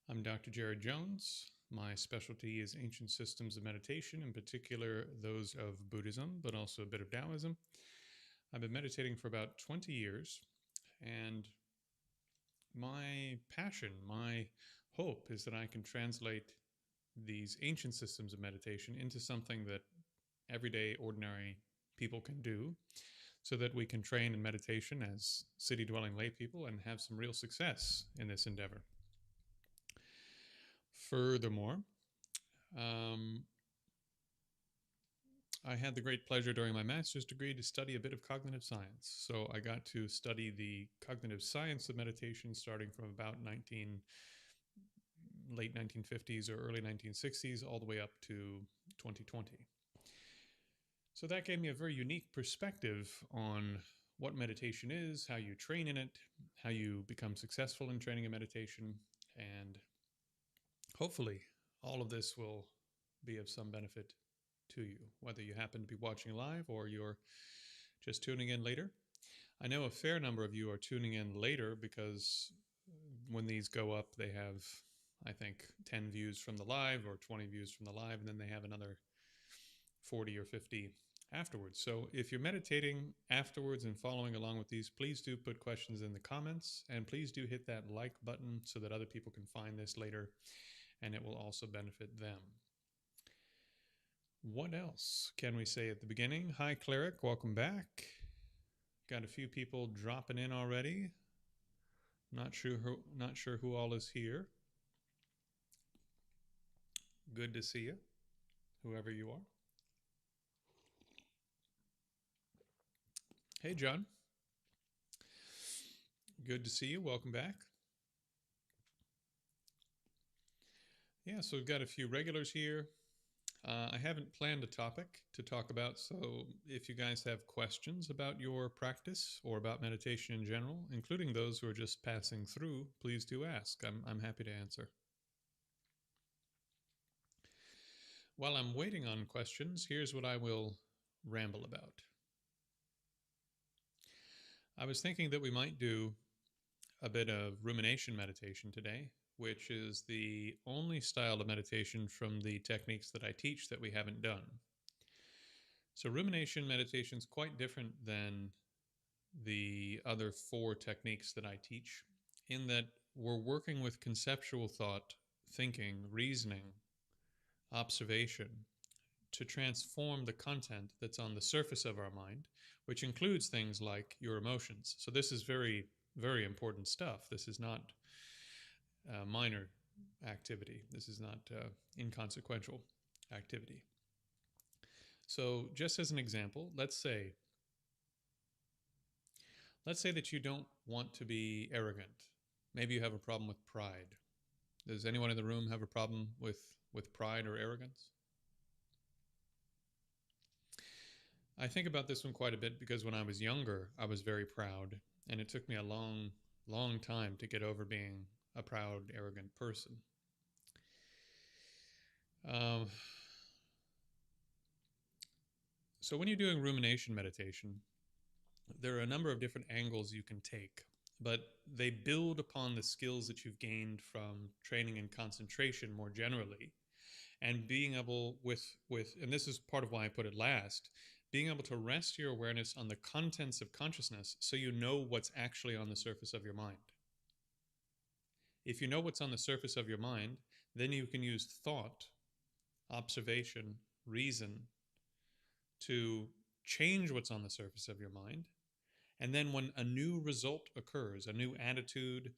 I'm Dr. Jared Jones. My specialty is ancient systems of meditation, in particular those of Buddhism, but also a bit of Taoism. I've been meditating for about 20 years, and my passion, my hope is that I can translate these ancient systems of meditation into something that everyday, ordinary people can do so that we can train in meditation as city dwelling lay people and have some real success in this endeavor. Furthermore, um, I had the great pleasure during my master's degree to study a bit of cognitive science. So I got to study the cognitive science of meditation starting from about late 1950s or early 1960s all the way up to 2020. So that gave me a very unique perspective on what meditation is, how you train in it, how you become successful in training in meditation, and hopefully all of this will be of some benefit to you, whether you happen to be watching live or you're just tuning in later. I know a fair number of you are tuning in later because when these go up, they have, I think, 10 views from the live or 20 views from the live, and then they have another 40 or 50 afterwards. So if you're meditating afterwards and following along with these, please do put questions in the comments, and please do hit that like button so that other people can find this later and it will also benefit them. What else can we say at the beginning? Hi, Cleric. Welcome back. Got a few people dropping in already. Not sure who all is here. Good to see you, whoever you are. Hey, John. Good to see you. Welcome back. Yeah, so we've got a few regulars here. I haven't planned a topic to talk about, so if you guys have questions about your practice or about meditation in general, including those who are just passing through, please do ask. I'm happy to answer. While I'm waiting on questions, here's what I will ramble about. I was thinking that we might do a bit of rumination meditation today, which is the only style of meditation from the techniques that I teach that we haven't done. So rumination meditation is quite different than the other four techniques that I teach in that we're working with conceptual thought, thinking, reasoning, observation to transform the content that's on the surface of our mind, which includes things like your emotions. So this is very, very important stuff. This is not minor activity. This is not inconsequential activity. So just as an example, let's say that you don't want to be arrogant. Maybe you have a problem with pride. Does anyone in the room have a problem with pride or arrogance? I think about this one quite a bit because when I was younger, I was very proud, and it took me a long, long time to get over being a proud, arrogant person. Um, so when you're doing rumination meditation, there are a number of different angles you can take, but they build upon the skills that you've gained from training and concentration more generally, and being able with and this is part of why I put it last, being able to rest your awareness on the contents of consciousness so you know what's actually on the surface of your mind. If you know what's on the surface of your mind, then you can use thought, observation, reason to change what's on the surface of your mind. And then when a new result occurs, a new attitude,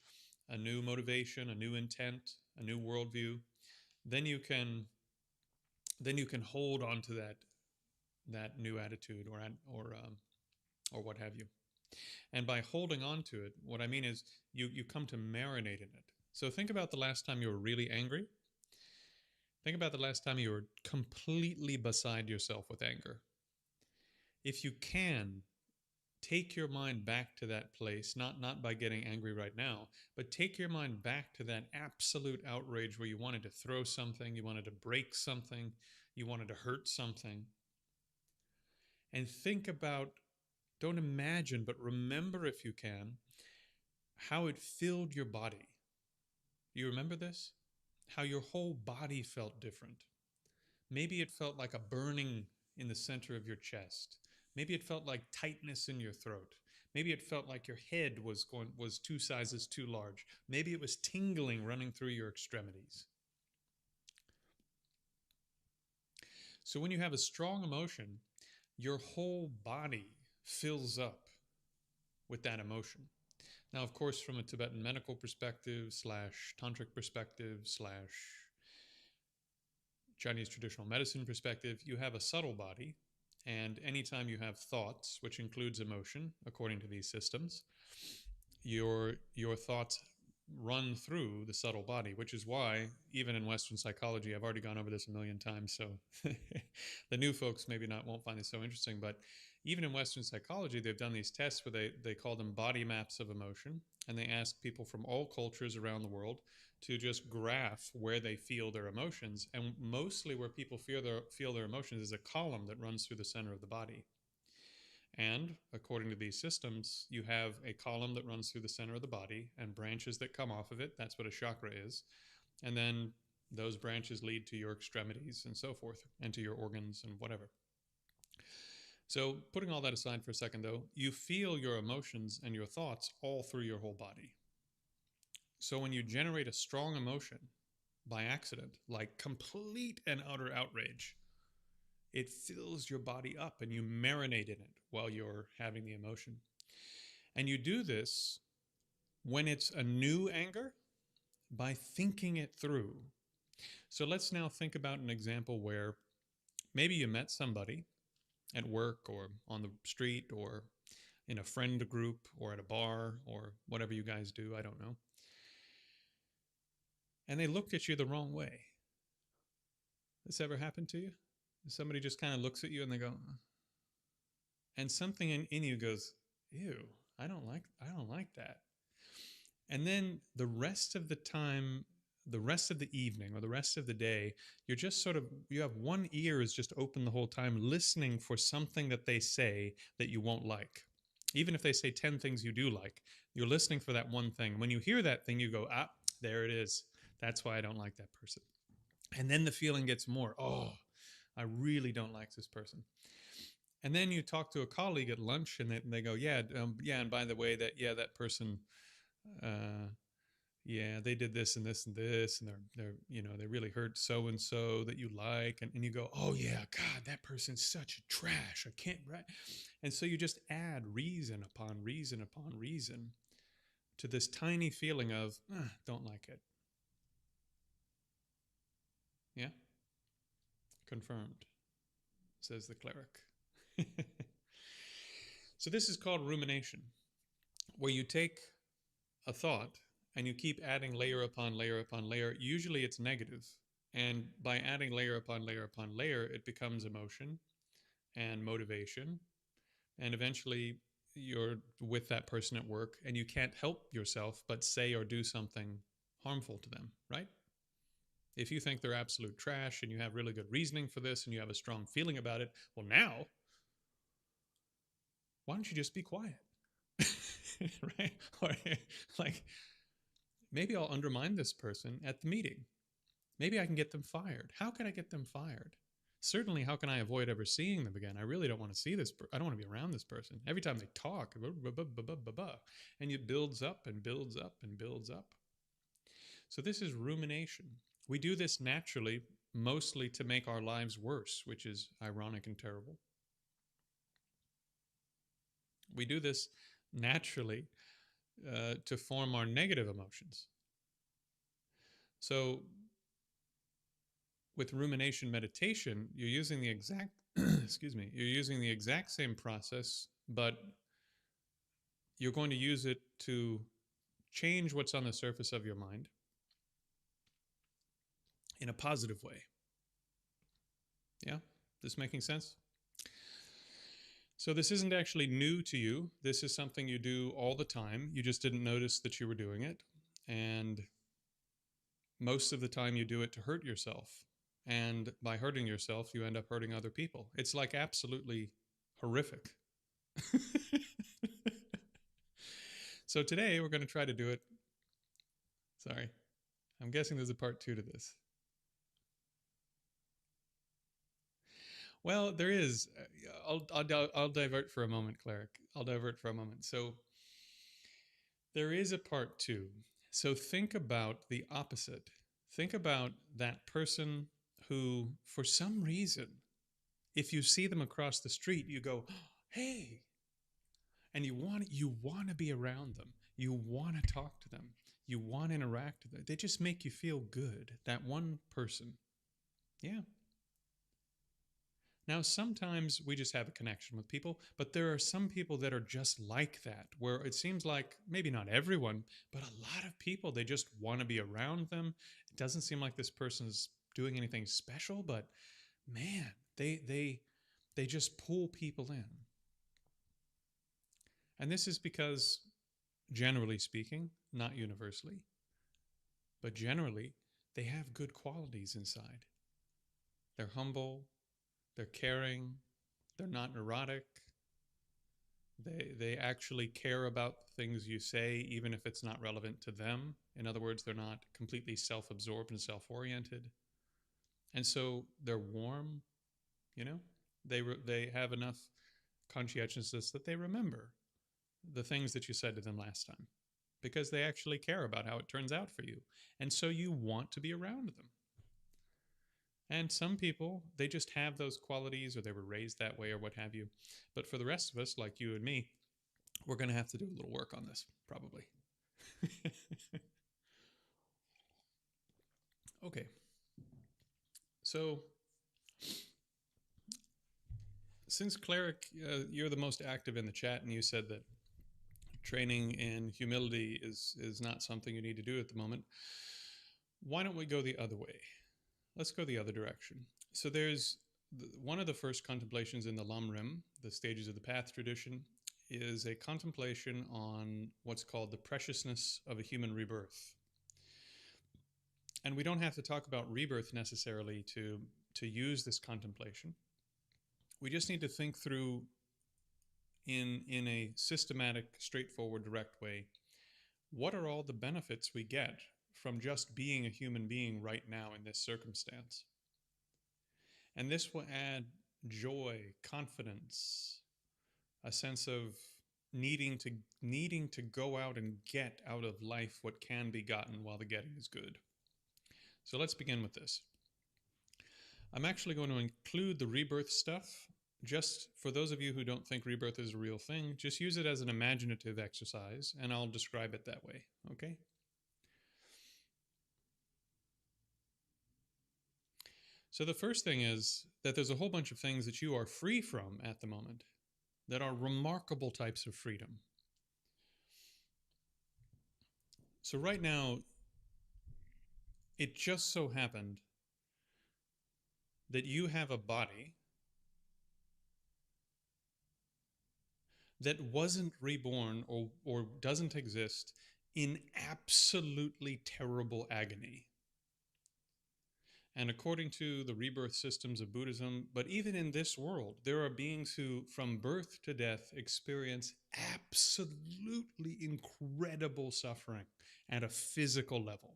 a new motivation, a new intent, a new worldview, then you can hold on to that new attitude or what have you. And by holding on to it, what I mean is you come to marinate in it. So think about the last time you were really angry. Think about the last time you were completely beside yourself with anger. If you can, take your mind back to that place, not by getting angry right now, but take your mind back to that absolute outrage where you wanted to throw something, you wanted to break something, you wanted to hurt something. And think about, don't imagine, but remember if you can, how it filled your body. You remember this? How your whole body felt different. Maybe it felt like a burning in the center of your chest. Maybe it felt like tightness in your throat. Maybe it felt like your head was 2 sizes too large. Maybe it was tingling running through your extremities. So when you have a strong emotion, your whole body fills up with that emotion. Now, of course, from a Tibetan medical perspective, slash tantric perspective, slash Chinese traditional medicine perspective, you have a subtle body. And anytime you have thoughts, which includes emotion, according to these systems, your thoughts run through the subtle body, which is why, even in Western psychology, I've already gone over this a million times, so the new folks maybe won't find this so interesting, but even in Western psychology, they've done these tests where they call them body maps of emotion, and they ask people from all cultures around the world to just graph where they feel their emotions, and mostly where people feel their emotions is a column that runs through the center of the body. And according to these systems, you have a column that runs through the center of the body and branches that come off of it. That's what a chakra is. And then those branches lead to your extremities and so forth, and to your organs and whatever. So, putting all that aside for a second, though, you feel your emotions and your thoughts all through your whole body. So, when you generate a strong emotion by accident, like complete and utter outrage, it fills your body up and you marinate in it while you're having the emotion. And you do this when it's a new anger by thinking it through. So let's now think about an example where maybe you met somebody at work or on the street or in a friend group or at a bar or whatever you guys do, I don't know. And they looked at you the wrong way. This ever happened to you? Somebody just kind of looks at you and they go, and something in you goes, ew, I don't like that. And then the rest of the time, the rest of the evening or the rest of the day, you're just sort of, you have one ear is just open the whole time, listening for something that they say that you won't like. Even if they say 10 things you do like, you're listening for that one thing. When you hear that thing, you go, ah, there it is. That's why I don't like that person. And then the feeling gets more, oh, I really don't like this person. And then you talk to a colleague at lunch and they go, yeah, and by the way, that person, yeah, they did this and this and this, and they really hurt so and so that you like, and you go, oh yeah, God, that person's such a trash. I can't, right? And so you just add reason upon reason upon reason to this tiny feeling of don't like it. Yeah, confirmed, says the cleric. So this is called rumination, where you take a thought and you keep adding layer upon layer upon layer. Usually it's negative. And by adding layer upon layer upon layer, it becomes emotion and motivation. And eventually you're with that person at work and you can't help yourself but say or do something harmful to them, right? If you think they're absolute trash and you have really good reasoning for this and you have a strong feeling about it, well, now, why don't you just be quiet? Right? Or like, maybe I'll undermine this person at the meeting. Maybe I can get them fired. How can I get them fired? Certainly, how can I avoid ever seeing them again? I really don't want to see this. I don't want to be around this person. Every time they talk, and it builds up and builds up and builds up. So this is rumination. We do this naturally, mostly to make our lives worse, which is ironic and terrible. We do this naturally to form our negative emotions. So with rumination meditation, you're using the exact you're using the exact same process, but you're going to use it to change what's on the surface of your mind in a positive way. Yeah? This making sense? So this isn't actually new to you. This is something you do all the time. You just didn't notice that you were doing it. And most of the time you do it to hurt yourself. And by hurting yourself, you end up hurting other people. It's like absolutely horrific. So today we're going to try to do it. Sorry. I'm guessing there's a part two to this. Well, there is. I'll divert for a moment, Cleric. I'll divert for a moment. So there is a part two. So think about the opposite. Think about that person who, for some reason, if you see them across the street, you go, "Hey," and you want to be around them. You want to talk to them. You want to interact with them. They just make you feel good. That one person. Yeah. Now, sometimes we just have a connection with people, but there are some people that are just like that, where it seems like maybe not everyone, but a lot of people, they just want to be around them. It doesn't seem like this person's doing anything special, but man, they just pull people in. And this is because, generally speaking, not universally, but generally, they have good qualities inside. They're humble, they're caring, they're not neurotic. They actually care about the things you say, even if it's not relevant to them. In other words, they're not completely self-absorbed and self-oriented. And so they're warm, you know? They have enough conscientiousness that they remember the things that you said to them last time because they actually care about how it turns out for you. And so you want to be around them. And some people, they just have those qualities or they were raised that way or what have you. But for the rest of us, like you and me, we're going to have to do a little work on this, probably. Okay. So, since Cleric, you're the most active in the chat, and you said that training in humility is not something you need to do at the moment, why don't we go the other way? Let's go the other direction. So there's one of the first contemplations in the Lamrim, the Stages of the Path tradition, is a contemplation on what's called the preciousness of a human rebirth. And we don't have to talk about rebirth necessarily to use this contemplation. We just need to think through in a systematic, straightforward, direct way, what are all the benefits we get from just being a human being right now in this circumstance? And this will add joy, confidence, a sense of needing to go out and get out of life what can be gotten while the getting is good. So let's begin with this. I'm actually going to include the rebirth stuff. Just for those of you who don't think rebirth is a real thing, just use it as an imaginative exercise, and I'll describe it that way, okay? So the first thing is that there's a whole bunch of things that you are free from at the moment that are remarkable types of freedom. So right now, it just so happened that you have a body that wasn't reborn or doesn't exist in absolutely terrible agony. And according to the rebirth systems of Buddhism, but even in this world, there are beings who, from birth to death, experience absolutely incredible suffering at a physical level.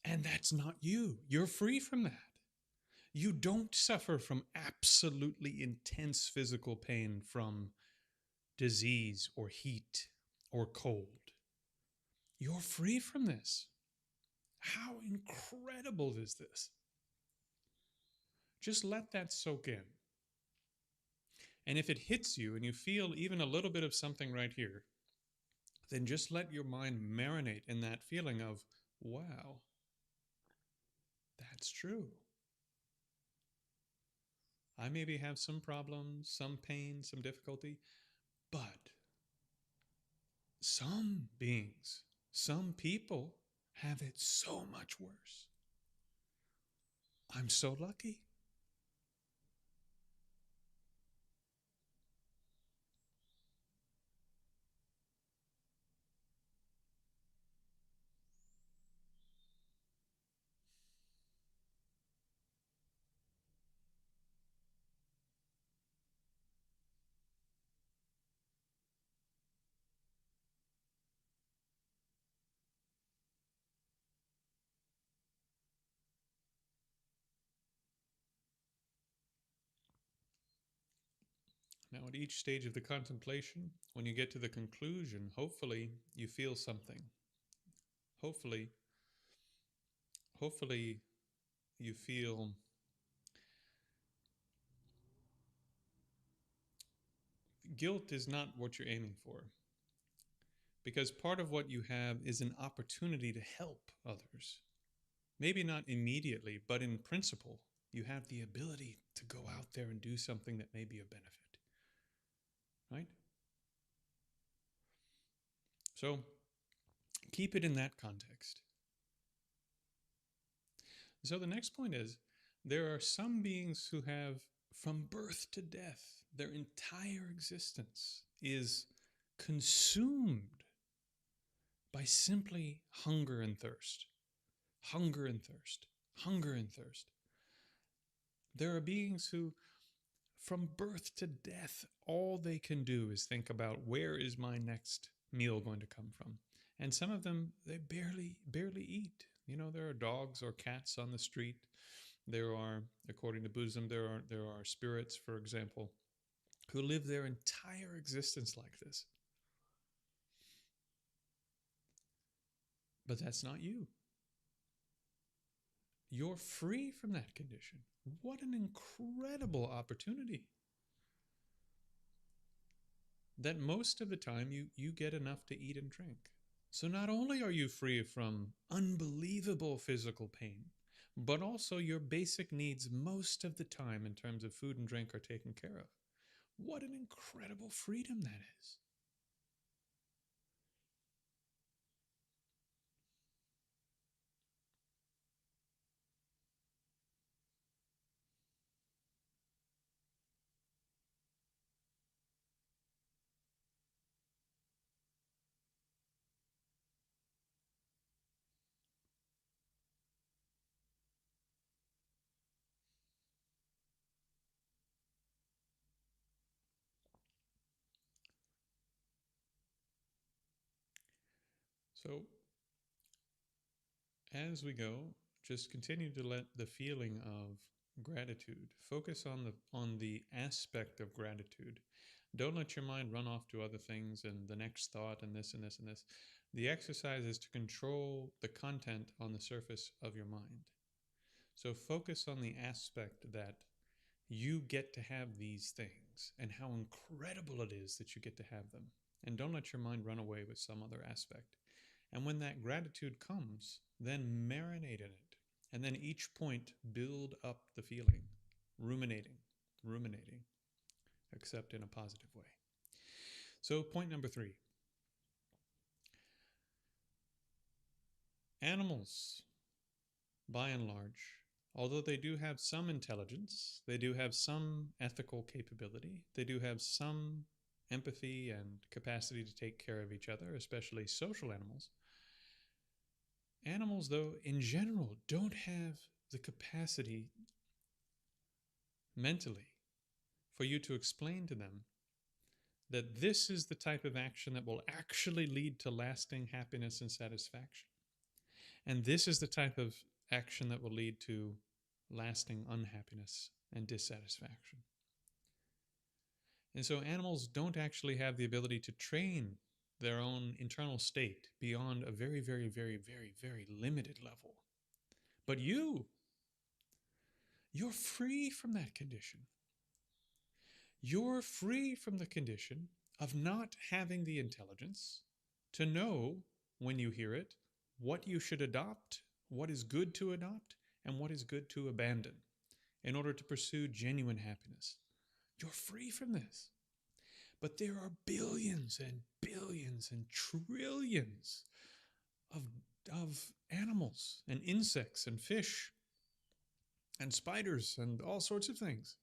And that's not you. You're free from that. You don't suffer from absolutely intense physical pain from disease or heat or cold. You're free from this. How incredible is this? Just let that soak in. And if it hits you and you feel even a little bit of something right here, then just let your mind marinate in that feeling of, wow, that's true. I maybe have some problems, some pain, some difficulty, but some beings, some people have it so much worse. I'm so lucky. Now, at each stage of the contemplation, when you get to the conclusion, hopefully you feel something. Hopefully, hopefully you feel guilt is not what you're aiming for. Because part of what you have is an opportunity to help others. Maybe not immediately, but in principle, you have the ability to go out there and do something that may be of benefit. Right? So keep it in that context. So the next point is there are some beings who have, from birth to death, their entire existence is consumed by simply hunger and thirst. Hunger and thirst. Hunger and thirst. There are beings who, from birth to death, all they can do is think about where is my next meal going to come from. And some of them, they barely eat. You know, there are dogs or cats on the street. There are, according to Buddhism, there are spirits, for example, who live their entire existence like this. But that's not you. You're free from that condition. What an incredible opportunity. That most of the time you get enough to eat and drink. So not only are you free from unbelievable physical pain, but also your basic needs most of the time in terms of food and drink are taken care of. What an incredible freedom that is. So as we go, just continue to let the feeling of gratitude focus on the aspect of gratitude. Don't let your mind run off to other things and the next thought and this and this and this. The exercise is to control the content on the surface of your mind. So focus on the aspect that you get to have these things and how incredible it is that you get to have them. And don't let your mind run away with some other aspect. And when that gratitude comes, then marinate in it. And then each point, build up the feeling, ruminating, except in a positive way. So, point number 3. Animals, by and large, although they do have some intelligence, they do have some ethical capability, they do have some empathy and capacity to take care of each other, especially social animals. Animals, though, in general, don't have the capacity mentally for you to explain to them that this is the type of action that will actually lead to lasting happiness and satisfaction. And this is the type of action that will lead to lasting unhappiness and dissatisfaction. And so animals don't actually have the ability to train their own internal state beyond a very, very, very, very, very limited level. But you're free from that condition. You're free from the condition of not having the intelligence to know, when you hear it, what you should adopt, what is good to adopt, and what is good to abandon in order to pursue genuine happiness. You're free from this. But there are billions and billions and trillions of animals and insects and fish and spiders and all sorts of things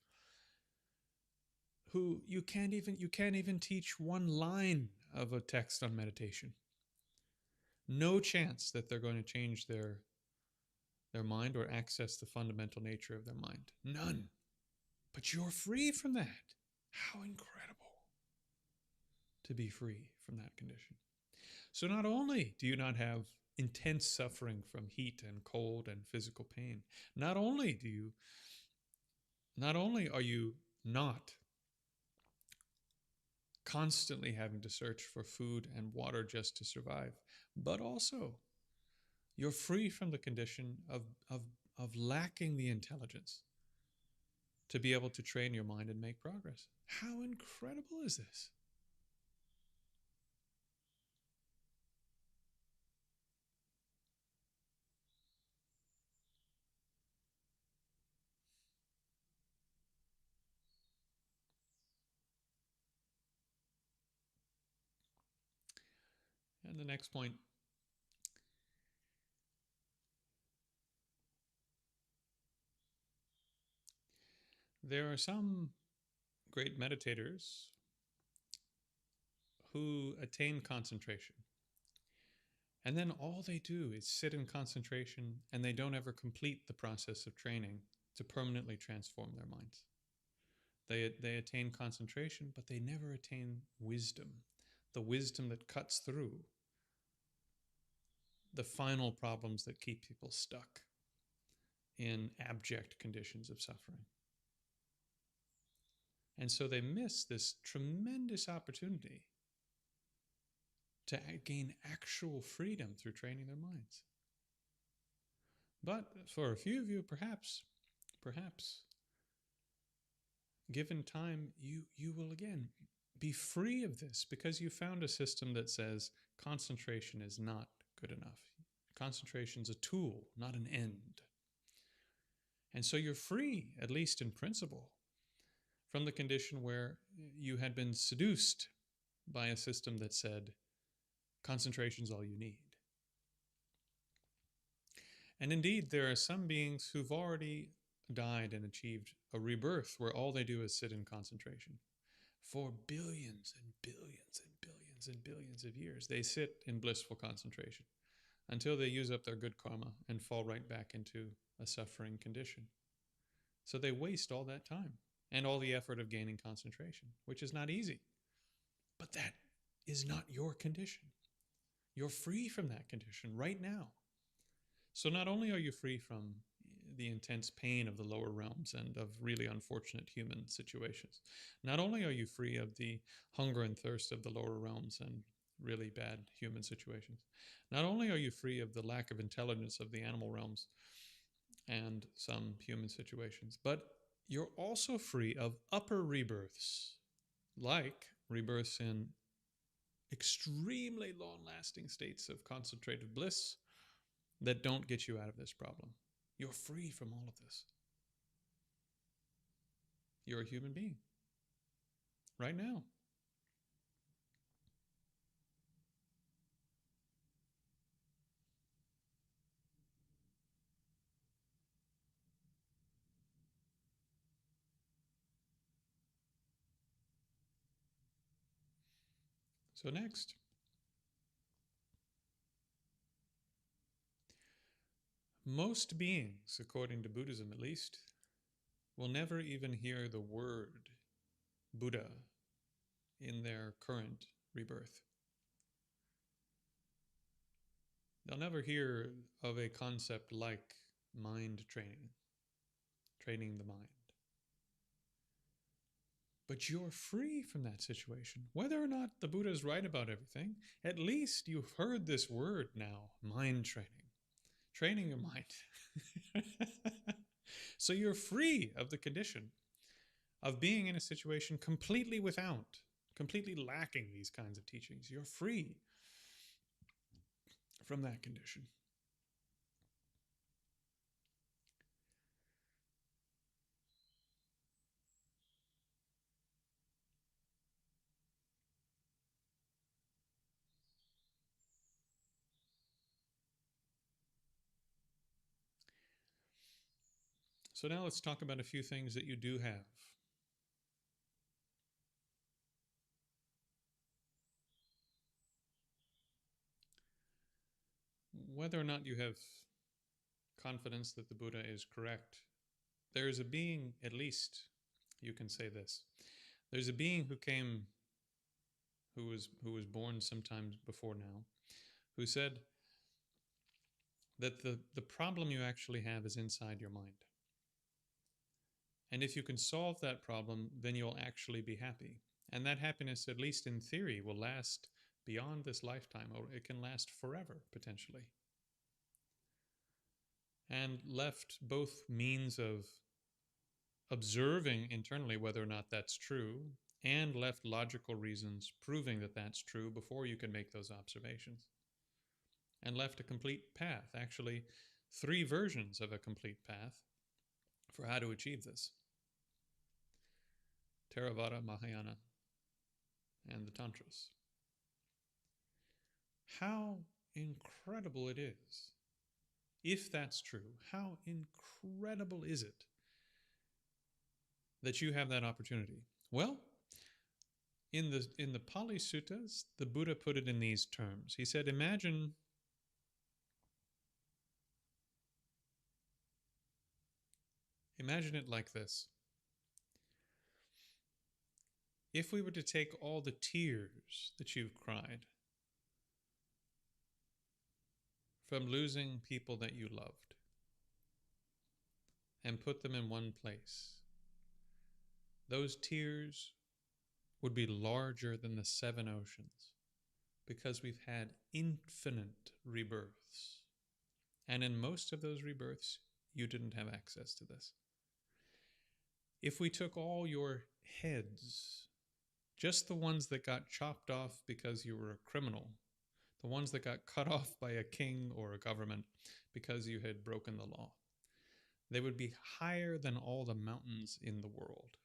who you can't even teach one line of a text on meditation. No chance that they're going to change their mind or access the fundamental nature of their mind. None. But you're free from that. How incredible to be free from that condition. So not only do you not have intense suffering from heat and cold and physical pain, not only are you not constantly having to search for food and water just to survive. But also, you're free from the condition of lacking the intelligence to be able to train your mind and make progress. How incredible is this? And the next point, there are some great meditators who attain concentration. And then all they do is sit in concentration, and they don't ever complete the process of training to permanently transform their minds. They attain concentration, but they never attain wisdom, the wisdom that cuts through the final problems that keep people stuck in abject conditions of suffering. And so they miss this tremendous opportunity to gain actual freedom through training their minds. But for a few of you, perhaps, given time, you will again be free of this because you found a system that says concentration is not good enough. Concentration is a tool, not an end. And so you're free, at least in principle, from the condition where you had been seduced by a system that said concentration is all you need. And indeed, there are some beings who've already died and achieved a rebirth where all they do is sit in concentration. For billions and billions and billions and billions of years, they sit in blissful concentration until they use up their good karma and fall right back into a suffering condition. So they waste all that time and all the effort of gaining concentration, which is not easy. But that is not your condition. You're free from that condition right now. So not only are you free from the intense pain of the lower realms and of really unfortunate human situations, not only are you free of the hunger and thirst of the lower realms and really bad human situations, not only are you free of the lack of intelligence of the animal realms and some human situations, but you're also free of upper rebirths, like rebirths in extremely long-lasting states of concentrated bliss that don't get you out of this problem. You're free from all of this. You're a human being right now. So next, most beings, according to Buddhism at least, will never even hear the word Buddha in their current rebirth. They'll never hear of a concept like mind training, training the mind. But you're free from that situation. Whether or not the Buddha is right about everything, at least you've heard this word now, mind training. Training your mind. So you're free of the condition of being in a situation completely lacking these kinds of teachings. You're free from that condition. So now let's talk about a few things that you do have. Whether or not you have confidence that the Buddha is correct, there's a being, at least you can say this. There's a being who came, who was born sometime before now, who said that the problem you actually have is inside your mind. And if you can solve that problem, then you'll actually be happy. And that happiness, at least in theory, will last beyond this lifetime, or it can last forever, potentially. And left both means of observing internally whether or not that's true, and left logical reasons proving that that's true before you can make those observations. And left a complete path, actually, 3 versions of a complete path for how to achieve this: Theravada, Mahayana, and the Tantras. How incredible it is. If that's true, how incredible is it that you have that opportunity? Well, in the Pali Suttas, the Buddha put it in these terms. He said, imagine it like this. If we were to take all the tears that you've cried from losing people that you loved and put them in one place, those tears would be larger than the 7 oceans, because we've had infinite rebirths. And in most of those rebirths, you didn't have access to this. If we took all your heads, just the ones that got chopped off because you were a criminal, the ones that got cut off by a king or a government because you had broken the law, they would be higher than all the mountains in the world.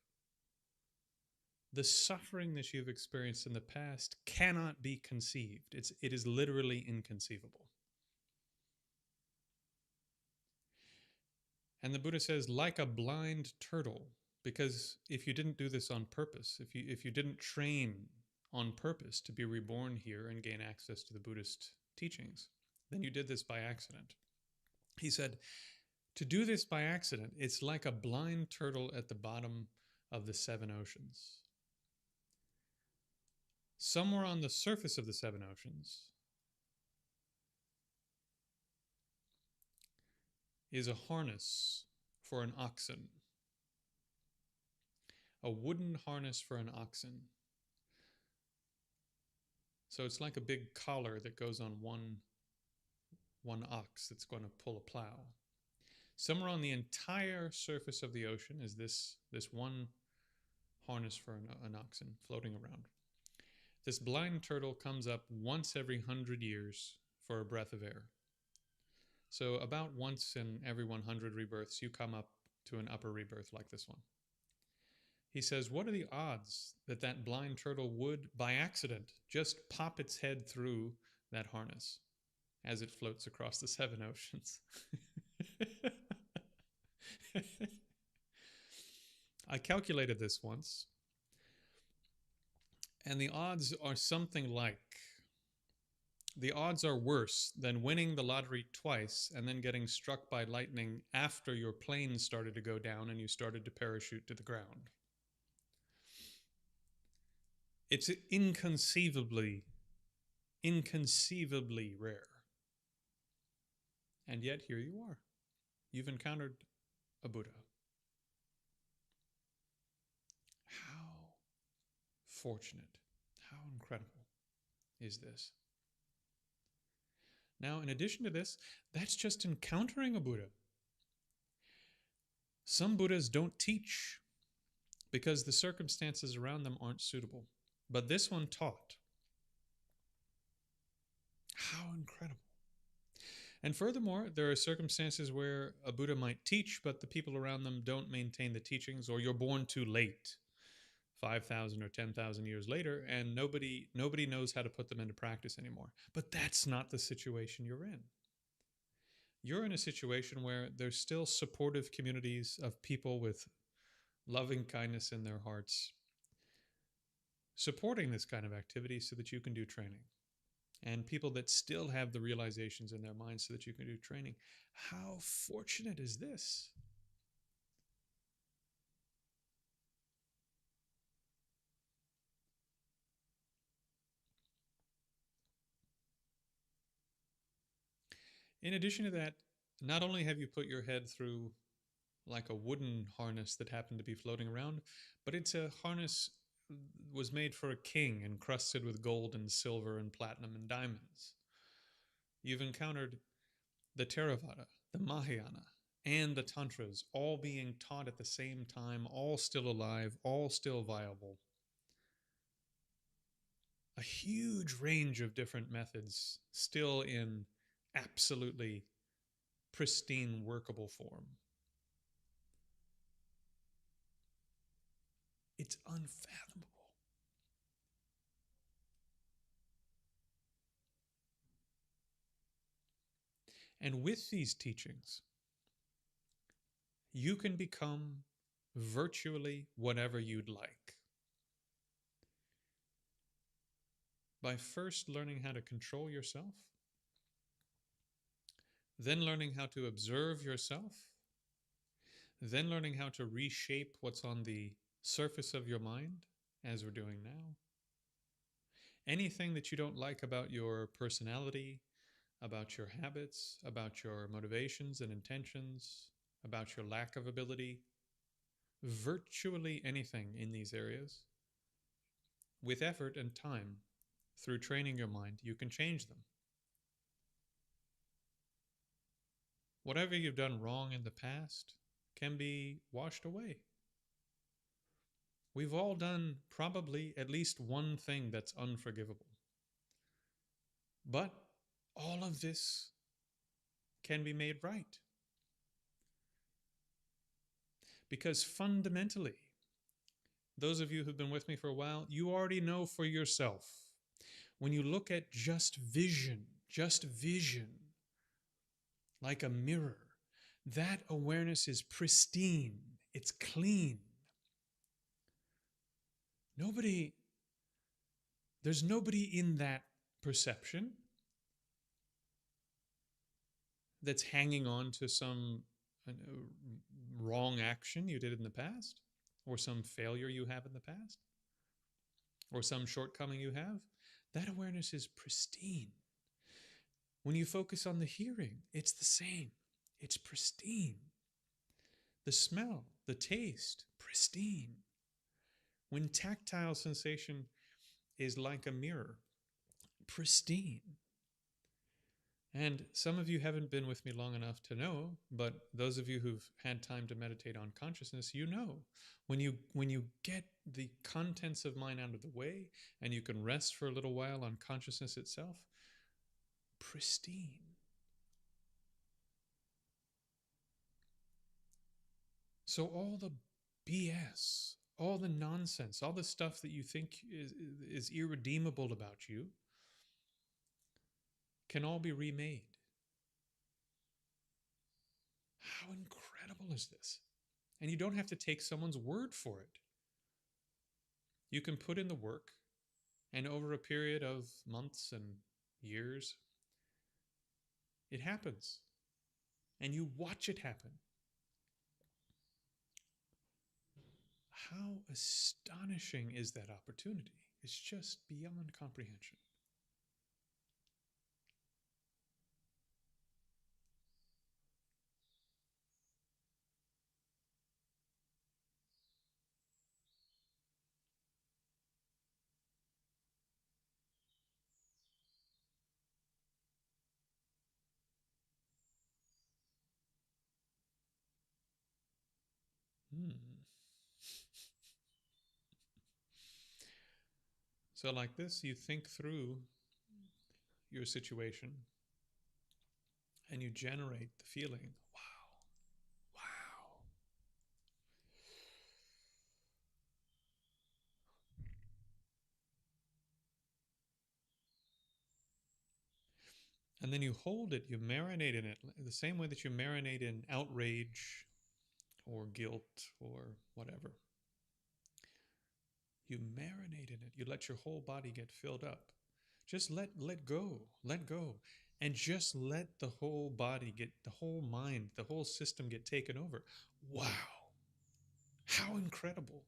The suffering that you've experienced in the past cannot be conceived. It is literally inconceivable. And the Buddha says, like a blind turtle, because if you didn't do this on purpose, if you didn't train on purpose to be reborn here and gain access to the Buddhist teachings, then you did this by accident. He said, to do this by accident, it's like a blind turtle at the bottom of the 7 oceans. Somewhere on the surface of the 7 oceans is a harness for an oxen, a wooden harness for an oxen. So it's like a big collar that goes on one ox that's going to pull a plow. Somewhere on the entire surface of the ocean is this one harness for an oxen floating around. This blind turtle comes up once every 100 years for a breath of air. So about once in every 100 rebirths, you come up to an upper rebirth like this one. He says, what are the odds that that blind turtle would, by accident, just pop its head through that harness as it floats across the 7 oceans? I calculated this once, and the odds are something like, the odds are worse than winning the lottery twice and then getting struck by lightning after your plane started to go down and you started to parachute to the ground. It's inconceivably rare. And yet here you are. You've encountered a Buddha. How fortunate, how incredible is this? Now, in addition to this, that's just encountering a Buddha. Some Buddhas don't teach because the circumstances around them aren't suitable. But this one taught. How incredible. And furthermore, there are circumstances where a Buddha might teach, but the people around them don't maintain the teachings, or you're born too late, 5,000 or 10,000 years later, and nobody knows how to put them into practice anymore. But that's not the situation you're in. You're in a situation where there's still supportive communities of people with loving kindness in their hearts, supporting this kind of activity so that you can do training. And people that still have the realizations in their minds so that you can do training. How fortunate is this? In addition to that, not only have you put your head through like a wooden harness that happened to be floating around, but it's a harness was made for a king, encrusted with gold and silver and platinum and diamonds. You've encountered the Theravada, the Mahayana, and the Tantras all being taught at the same time, all still alive, all still viable. A huge range of different methods still in absolutely pristine, workable form. It's unfathomable. And with these teachings, you can become virtually whatever you'd like by first learning how to control yourself, then learning how to observe yourself, then learning how to reshape what's on the surface of your mind, as we're doing now. Anything that you don't like about your personality, about your habits, about your motivations and intentions, about your lack of ability, virtually anything in these areas, with effort and time, through training your mind, you can change them. Whatever you've done wrong in the past can be washed away. We've all done probably at least one thing that's unforgivable. But all of this can be made right. Because fundamentally, those of you who've been with me for a while, you already know for yourself. When you look at just vision, like a mirror, that awareness is pristine, it's clean. There's nobody in that perception that's hanging on to some wrong action you did in the past, or some failure you have in the past, or some shortcoming you have. That awareness is pristine. When you focus on the hearing, it's the same. It's pristine. The smell, the taste, pristine. When tactile sensation is like a mirror, pristine. And some of you haven't been with me long enough to know, but those of you who've had time to meditate on consciousness, you know, when you get the contents of mind out of the way and you can rest for a little while on consciousness itself, pristine. So all the BS, all the nonsense, all the stuff that you think is irredeemable about you can all be remade. How incredible is this? And you don't have to take someone's word for it. You can put in the work, and over a period of months and years, it happens. And you watch it happen. How astonishing is that opportunity? It's just beyond comprehension. So like this, you think through your situation and you generate the feeling, wow, wow. And then you hold it, you marinate in it, the same way that you marinate in outrage or guilt or whatever. You marinate in it. You let your whole body get filled up. Just let go, and just let the whole body get, the whole mind, the whole system get taken over. Wow, how incredible.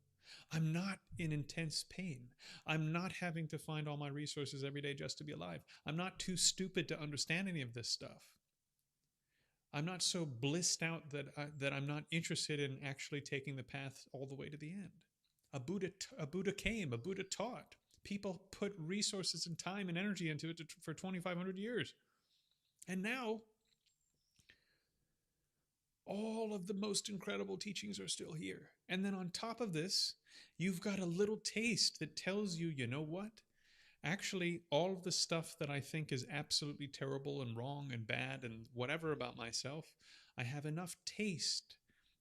I'm not in intense pain. I'm not having to find all my resources every day just to be alive. I'm not too stupid to understand any of this stuff. I'm not so blissed out that I'm not interested in actually taking the path all the way to the end. A Buddha came, a Buddha taught. People put resources and time and energy into it for 2,500 years. And now, all of the most incredible teachings are still here. And then on top of this, you've got a little taste that tells you, you know what? Actually, all of the stuff that I think is absolutely terrible and wrong and bad and whatever about myself, I have enough taste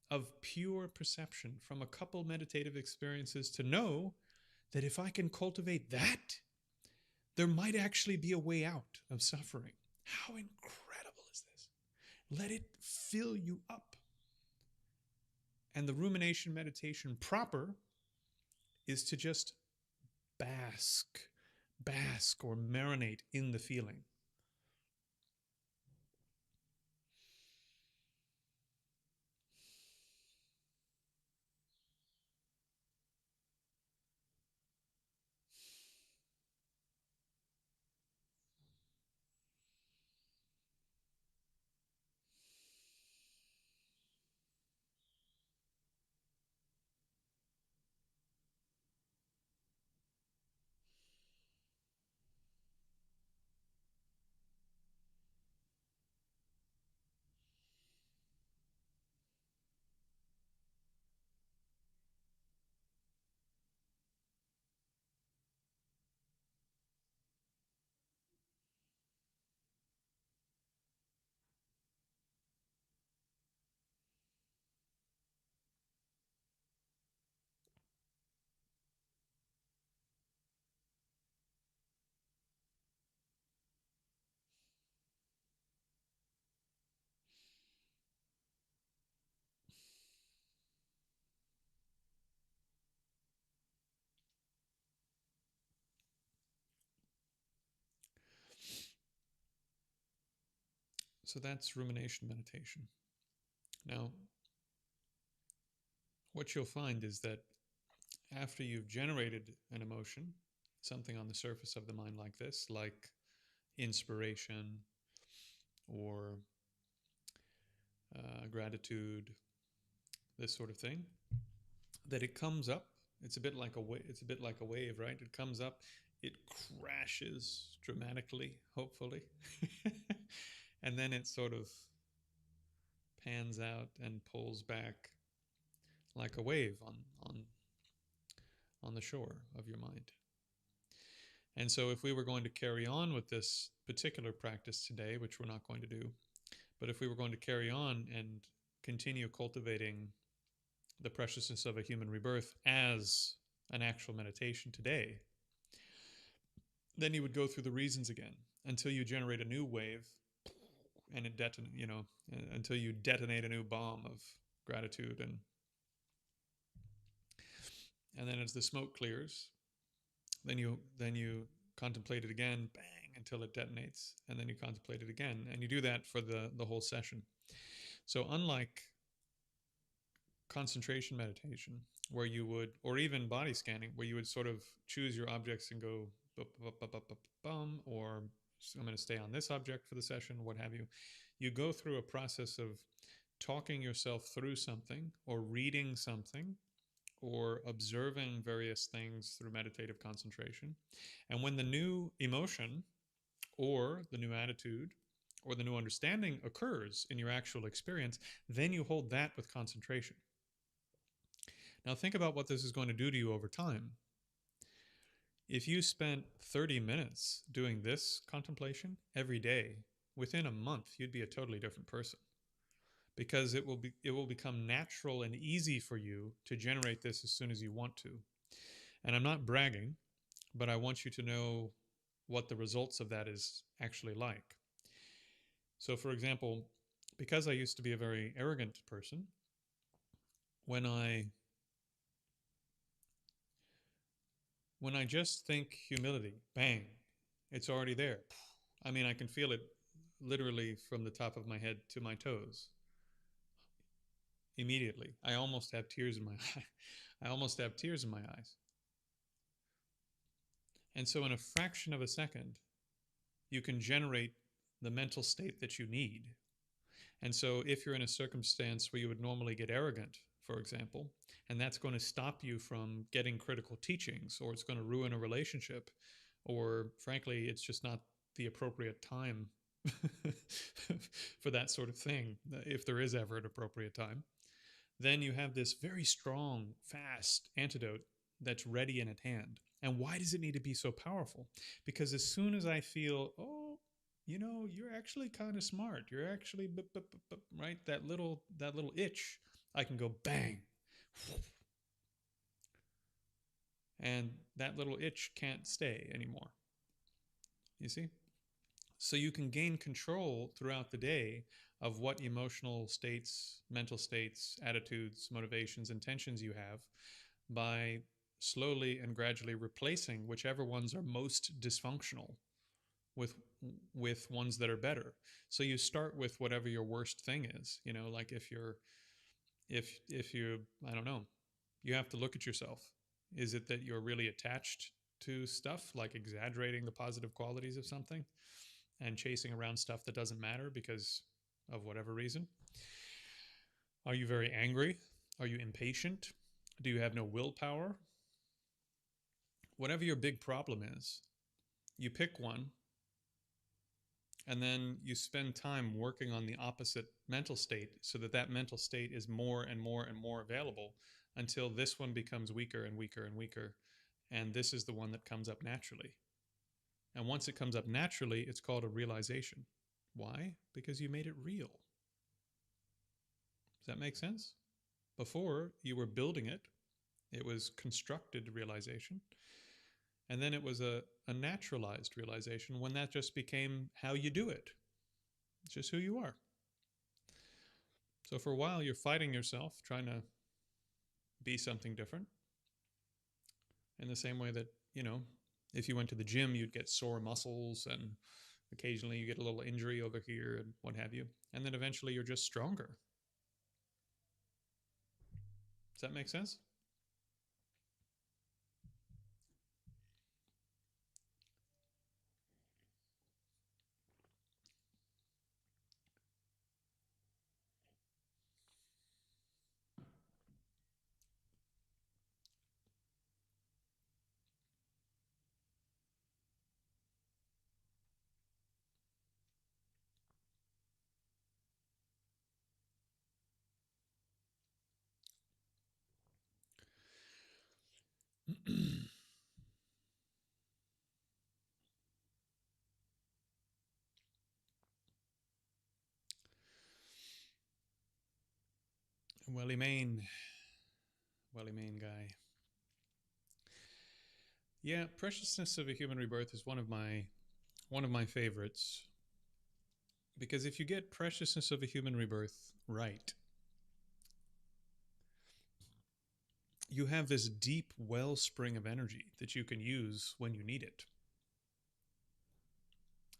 of pure perception from a couple meditative experiences to know that if I can cultivate that, there might actually be a way out of suffering. How incredible is this? Let it fill you up. And the rumination meditation proper is to just bask or marinate in the feeling. So that's rumination meditation. Now, what you'll find is that after you've generated an emotion, something on the surface of the mind like this, like inspiration or gratitude, this sort of thing, that it comes up. It's a bit like a wave, right? It comes up, it crashes dramatically, hopefully, and then it sort of pans out and pulls back like a wave on the shore of your mind. And so if we were going to carry on with this particular practice today, which we're not going to do, but if we were going to carry on and continue cultivating the preciousness of a human rebirth as an actual meditation today, then you would go through the reasons again until you generate a new wave and it until you detonate a new bomb of gratitude, and then as the smoke clears, then you contemplate it again, bang, until it detonates, and then you contemplate it again, and you do that for the whole session. So unlike concentration meditation, where you would, or even body scanning, where you would sort of choose your objects and go bum, or I'm going to stay on this object for the session, what have you. You go through a process of talking yourself through something, or reading something, or observing various things through meditative concentration. And when the new emotion or the new attitude or the new understanding occurs in your actual experience, then you hold that with concentration. Now think about what this is going to do to you over time. If you spent 30 minutes doing this contemplation every day, within a month, you'd be a totally different person, because it will become natural and easy for you to generate this as soon as you want to. And I'm not bragging, but I want you to know what the results of that is actually like. So for example, because I used to be a very arrogant person, when I just think humility, bang, it's already there. I mean, I can feel it literally from the top of my head to my toes. Immediately. I almost have tears in my eyes. And so in a fraction of a second, you can generate the mental state that you need. And so if you're in a circumstance where you would normally get arrogant for example, and that's going to stop you from getting critical teachings, or it's going to ruin a relationship, or frankly, it's just not the appropriate time for that sort of thing, if there is ever an appropriate time, then you have this very strong, fast antidote that's ready and at hand. And why does it need to be so powerful? Because as soon as I feel, oh, you're actually kind of smart. You're actually right. That little itch, I can go bang, and that little itch can't stay anymore. You see? So you can gain control throughout the day of what emotional states, mental states, attitudes, motivations, intentions you have by slowly and gradually replacing whichever ones are most dysfunctional with with ones that are better. So you start with whatever your worst thing is. Like if you I don't know, you have to look at yourself. Is it that you're really attached to stuff, like exaggerating the positive qualities of something and chasing around stuff that doesn't matter because of whatever reason? Are you very angry? Are you impatient? Do you have no willpower? Whatever your big problem is, you pick one and then you spend time working on the opposite mental state so that that mental state is more and more and more available until this one becomes weaker and weaker and weaker. And this is the one that comes up naturally. And once it comes up naturally, it's called a realization. Why? Because you made it real. Does that make sense? Before, you were building it. It was constructed realization. And then it was a naturalized realization when that just became how you do it. It's just who you are. So for a while, you're fighting yourself, trying to be something different. In the same way that, if you went to the gym, you'd get sore muscles and occasionally you get a little injury over here and what have you. And then eventually you're just stronger. Does that make sense? Welly Main. Welly Main guy. Yeah, Preciousness of a Human Rebirth is one of my favorites. Because if you get Preciousness of a Human Rebirth right, you have this deep wellspring of energy that you can use when you need it.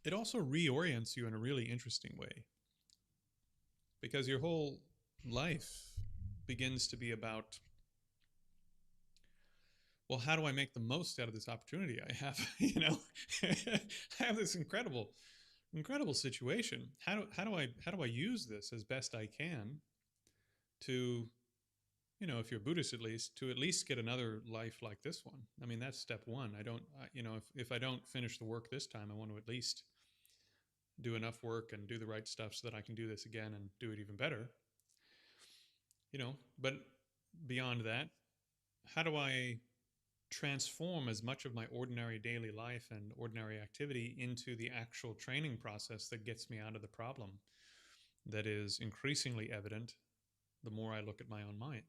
It also reorients you in a really interesting way because your whole life begins to be about, well, how do I make the most out of this opportunity I have? I have this incredible situation. How do I use this as best I can to, if you're Buddhist, to at least get another life like this one. I mean, that's step one. If I don't finish the work this time, I want to at least do enough work and do the right stuff so that I can do this again and do it even better. But beyond that, how do I transform as much of my ordinary daily life and ordinary activity into the actual training process that gets me out of the problem that is increasingly evident the more I look at my own mind?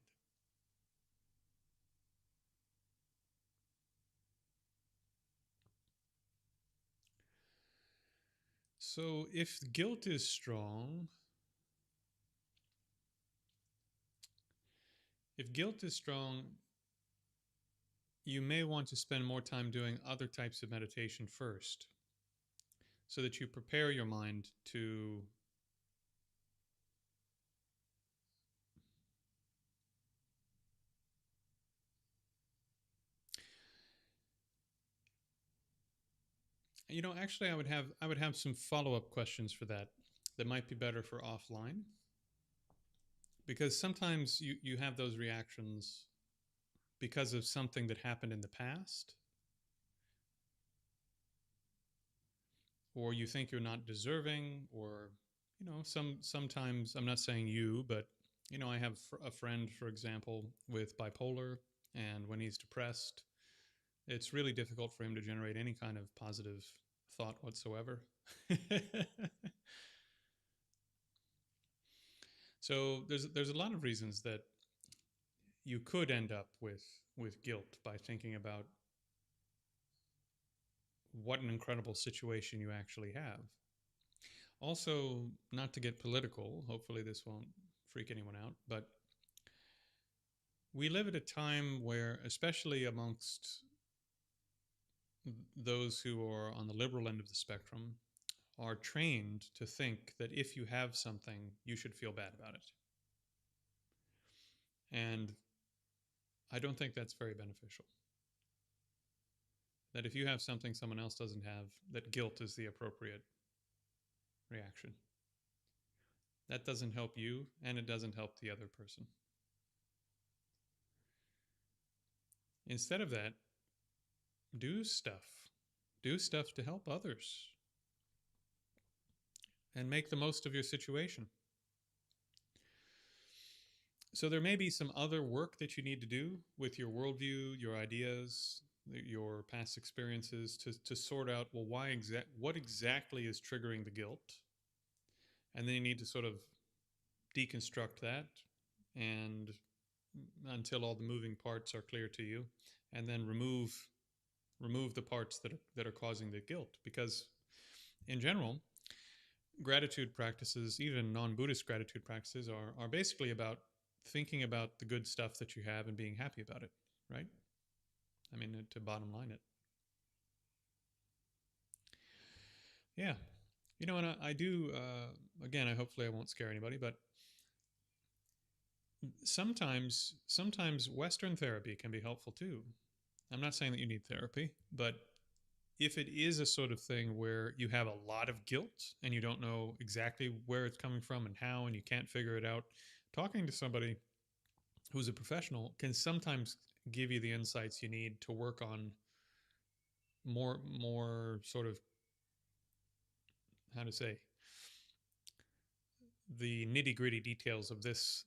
So if guilt is strong, you may want to spend more time doing other types of meditation first so that you prepare your mind to actually I would have some follow-up questions for that might be better for offline. because sometimes you have those reactions because of something that happened in the past, or you think you're not deserving, or sometimes, I'm not saying you, but I have a friend, for example, with bipolar, and when he's depressed, it's really difficult for him to generate any kind of positive thought whatsoever. So there's a lot of reasons that you could end up with guilt by thinking about what an incredible situation you actually have. Also, not to get political, hopefully this won't freak anyone out, but we live at a time where, especially amongst those who are on the liberal end of the spectrum, are trained to think that if you have something, you should feel bad about it. And I don't think that's very beneficial. That if you have something someone else doesn't have, that guilt is the appropriate reaction. That doesn't help you, and it doesn't help the other person. Instead of that, do stuff. Do stuff to help others and make the most of your situation. So there may be some other work that you need to do with your worldview, your ideas, your past experiences to sort out, well, what exactly is triggering the guilt? And then you need to sort of deconstruct that and until all the moving parts are clear to you, and then remove the parts that are causing the guilt. Because in general, gratitude practices, even non-Buddhist gratitude practices, are basically about thinking about the good stuff that you have and being happy about it, right? I mean, to bottom line it. Yeah. And I do, again, hopefully I won't scare anybody, but sometimes Western therapy can be helpful too. I'm not saying that you need therapy, but if it is a sort of thing where you have a lot of guilt and you don't know exactly where it's coming from and how, and you can't figure it out, talking to somebody who's a professional can sometimes give you the insights you need to work on more sort of, how to say, the nitty-gritty details of this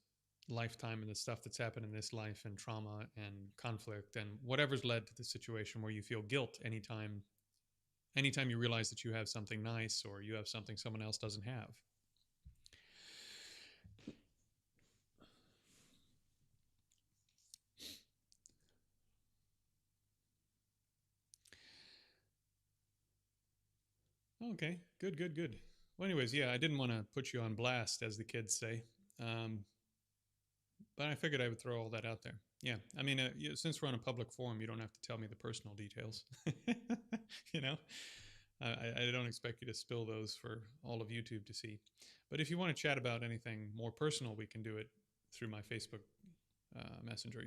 lifetime and the stuff that's happened in this life, and trauma and conflict and whatever's led to the situation where you feel guilt anytime you realize that you have something nice or you have something someone else doesn't have. Okay, good. Well, anyways, yeah, I didn't want to put you on blast, as the kids say, but I figured I would throw all that out there. Yeah, I mean, since we're on a public forum, you don't have to tell me the personal details. you know, I don't expect you to spill those for all of YouTube to see. But if you want to chat about anything more personal, we can do it through my Facebook Messenger.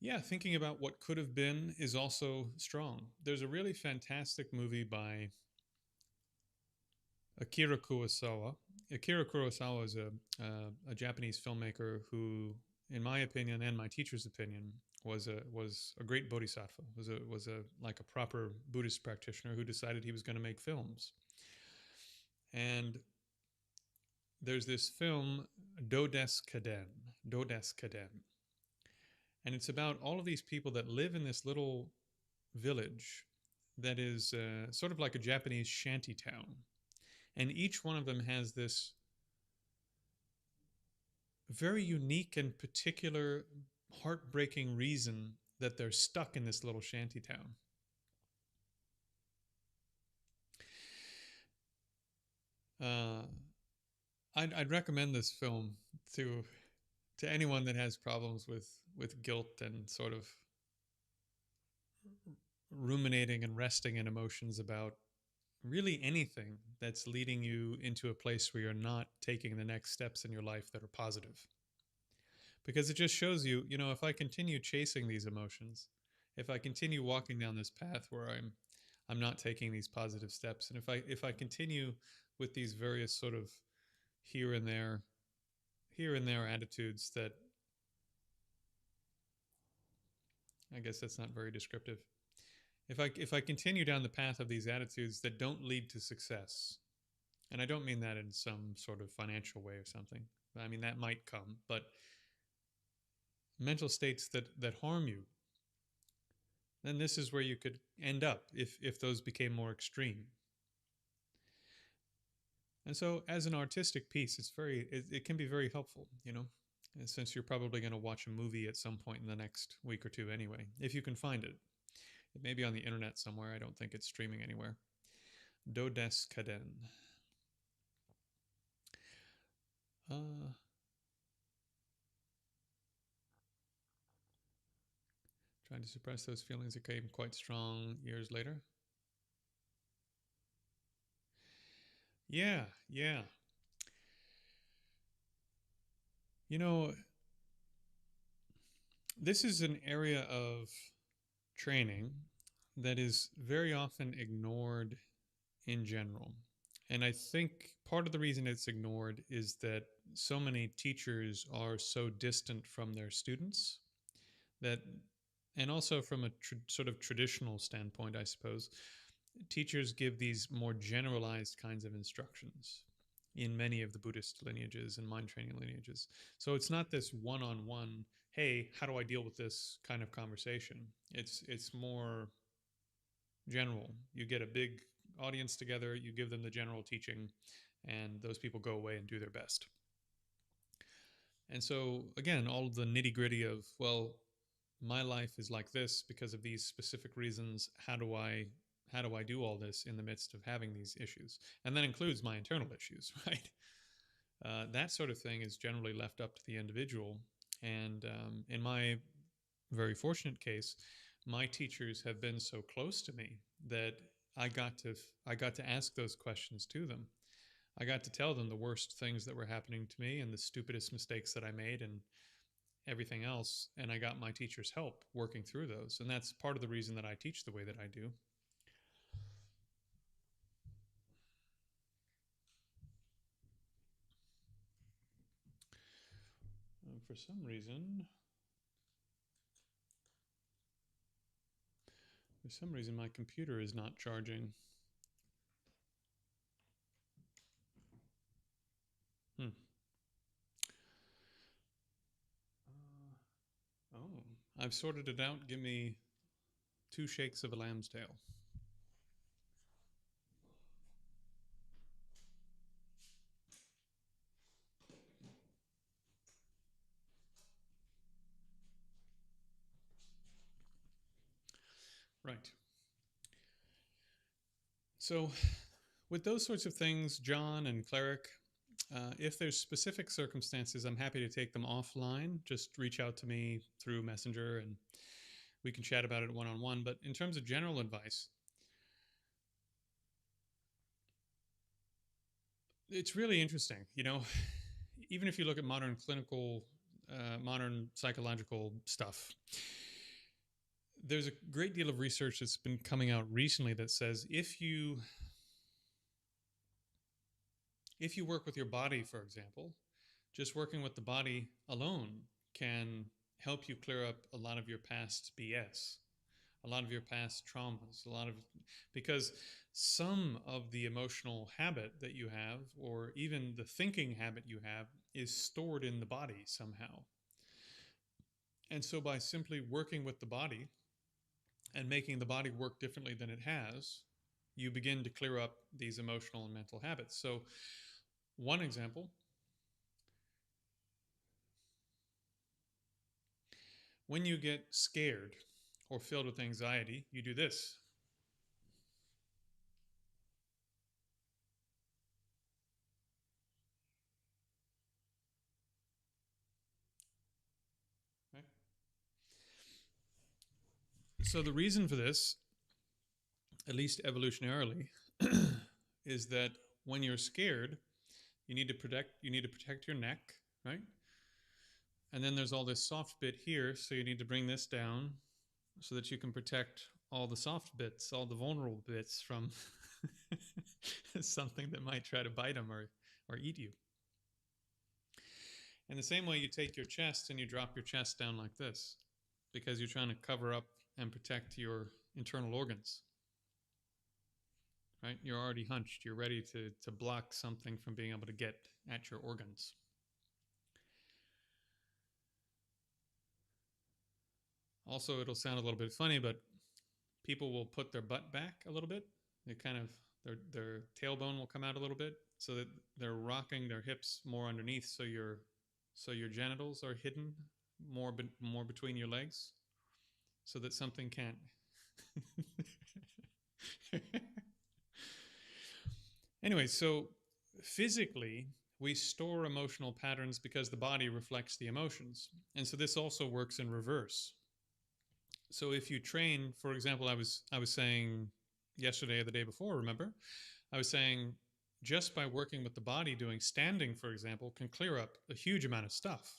Yeah, thinking about what could have been is also strong. There's a really fantastic movie by Akira Kurosawa. Akira Kurosawa is a Japanese filmmaker who, in my opinion and my teacher's opinion, was a great bodhisattva. Was a like a proper Buddhist practitioner who decided he was going to make films. And there's this film, Dodes'ka-den, and it's about all of these people that live in this little village that is sort of like a Japanese shanty town. And each one of them has this very unique and particular heartbreaking reason that they're stuck in this little shanty town. I'd recommend this film to anyone that has problems with guilt and sort of ruminating and resting in emotions about really anything that's leading you into a place where you're not taking the next steps in your life that are positive. Because it just shows you, if I continue chasing these emotions, if I continue walking down this path where I'm not taking these positive steps, and if I continue with these various sort of here and there here and there attitudes that, I guess that's not very descriptive. If I continue down the path of these attitudes that don't lead to success, and I don't mean that in some sort of financial way or something. I mean that might come, but mental states that harm you, then this is where you could end up if those became more extreme. And so, as an artistic piece, it can be very helpful, since you're probably going to watch a movie at some point in the next week or two anyway, if you can find it. It may be on the internet somewhere. I don't think it's streaming anywhere. Dodescaden. Trying to suppress those feelings that came quite strong years later. Yeah. This is an area of training that is very often ignored in general. And I think part of the reason it's ignored is that so many teachers are so distant from their students that, and also from a sort of traditional standpoint, I suppose, teachers give these more generalized kinds of instructions in many of the Buddhist lineages and mind training lineages. So it's not this one-on-one, hey, how do I deal with this kind of conversation? It's more general. You get a big audience together, you give them the general teaching, and those people go away and do their best. And so, again, all of the nitty-gritty of, well, my life is like this because of these specific reasons. How do I do all this in the midst of having these issues? And that includes my internal issues, right? That sort of thing is generally left up to the individual. And in my very fortunate case, my teachers have been so close to me that I got to ask those questions to them. I got to tell them the worst things that were happening to me and the stupidest mistakes that I made and everything else. And I got my teacher's help working through those. And that's part of the reason that I teach the way that I do. For some reason, my computer is not charging. Oh, I've sorted it out. Give me 2 shakes of a lamb's tail. Right. So, with those sorts of things, John and Cleric, if there's specific circumstances, I'm happy to take them offline. Just reach out to me through Messenger and we can chat about it one-on-one. But in terms of general advice, it's really interesting. Even if you look at modern psychological stuff, there's a great deal of research that's been coming out recently that says if you work with your body, for example, just working with the body alone can help you clear up a lot of your past BS, a lot of your past traumas, because some of the emotional habit that you have, or even the thinking habit you have, is stored in the body somehow. And so by simply working with the body and making the body work differently than it has, you begin to clear up these emotional and mental habits. So one example, when you get scared or filled with anxiety, you do this. Right? So the reason for this, at least evolutionarily, is that when you're scared, you need to protect your neck, right? And then there's all this soft bit here, so you need to bring this down so that you can protect all the soft bits, all the vulnerable bits from something that might try to bite them or eat you. In the same way, you take your chest and you drop your chest down like this because you're trying to cover up and protect your internal organs. Right? You're already hunched. You're ready to block something from being able to get at your organs. Also, it'll sound a little bit funny, but people will put their butt back a little bit. They kind of their tailbone will come out a little bit so that they're rocking their hips more underneath, so your genitals are hidden more between your legs, so that something can't. Anyway, so physically, we store emotional patterns because the body reflects the emotions. And so this also works in reverse. So if you train, for example, I was saying yesterday or the day before, remember? I was saying just by working with the body, doing standing, for example, can clear up a huge amount of stuff.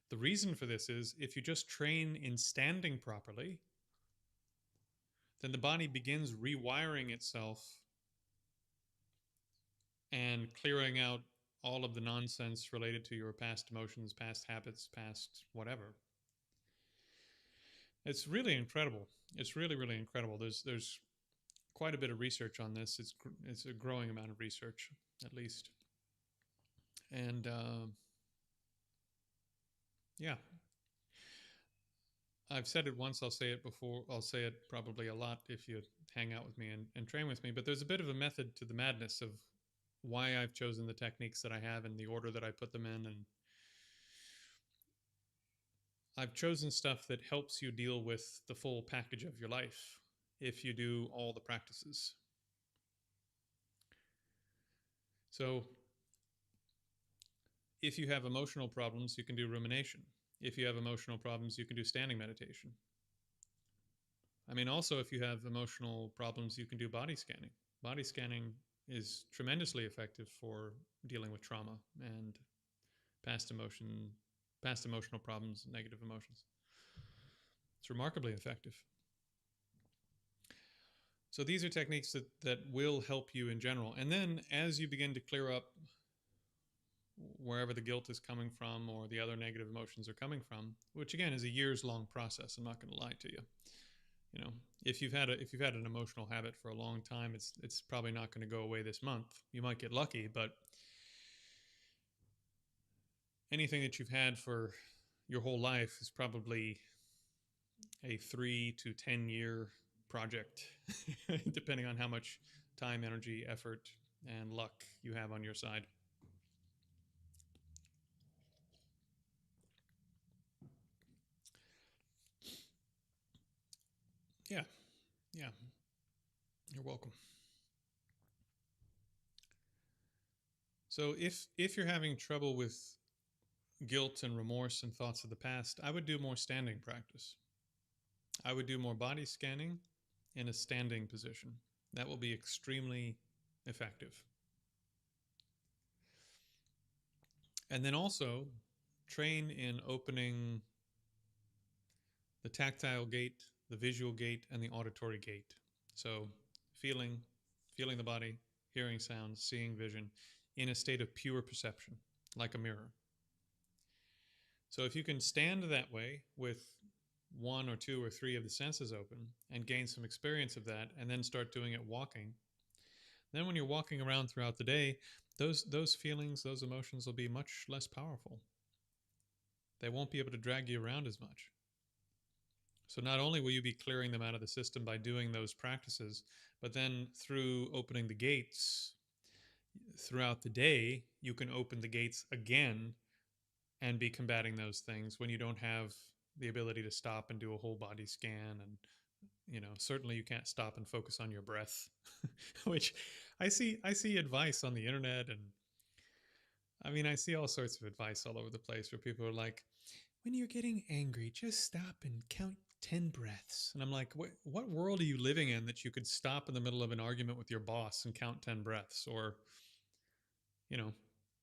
The reason for this is if you just train in standing properly, then the body begins rewiring itself and clearing out all of the nonsense related to your past emotions, past habits, past whatever. It's really incredible. It's really, really incredible. There's quite a bit of research on this. It's a growing amount of research, at least. And yeah, I've said it once. I'll say it before. I'll say it probably a lot if you hang out with me and train with me. But there's a bit of a method to the madness of why I've chosen the techniques that I have and the order that I put them in. And I've chosen stuff that helps you deal with the full package of your life if you do all the practices. So if you have emotional problems, you can do rumination. If you have emotional problems, you can do standing meditation. I mean, also, if you have emotional problems, you can do body scanning. Body scanning is tremendously effective for dealing with trauma and past emotional problems, negative emotions. It's remarkably effective. So these are techniques that will help you in general. And then as you begin to clear up wherever the guilt is coming from or the other negative emotions are coming from, which again is a years-long process, I'm not going to lie to you. You know, if you've had an emotional habit for a long time, it's probably not going to go away this month. You might get lucky, but anything that you've had for your whole life is probably a 3 to 10 year project, depending on how much time, energy, effort, and luck you have on your side. Yeah, yeah, you're welcome. So if you're having trouble with guilt and remorse and thoughts of the past, I would do more standing practice. I would do more body scanning in a standing position. That will be extremely effective. And then also train in opening the tactile gate, the visual gate, and the auditory gate. So feeling the body, hearing sounds, seeing vision in a state of pure perception, like a mirror. So if you can stand that way with 1 or 2 or 3 of the senses open and gain some experience of that, and then start doing it walking, then when you're walking around throughout the day, those feelings, those emotions will be much less powerful. They won't be able to drag you around as much. So not only will you be clearing them out of the system by doing those practices, but then through opening the gates throughout the day, you can open the gates again and be combating those things when you don't have the ability to stop and do a whole body scan. And certainly you can't stop and focus on your breath, which I see advice on the internet, and I mean, I see all sorts of advice all over the place where people are like, when you're getting angry, just stop and count 10 breaths. And I'm like, what world are you living in that you could stop in the middle of an argument with your boss and count 10 breaths? Or,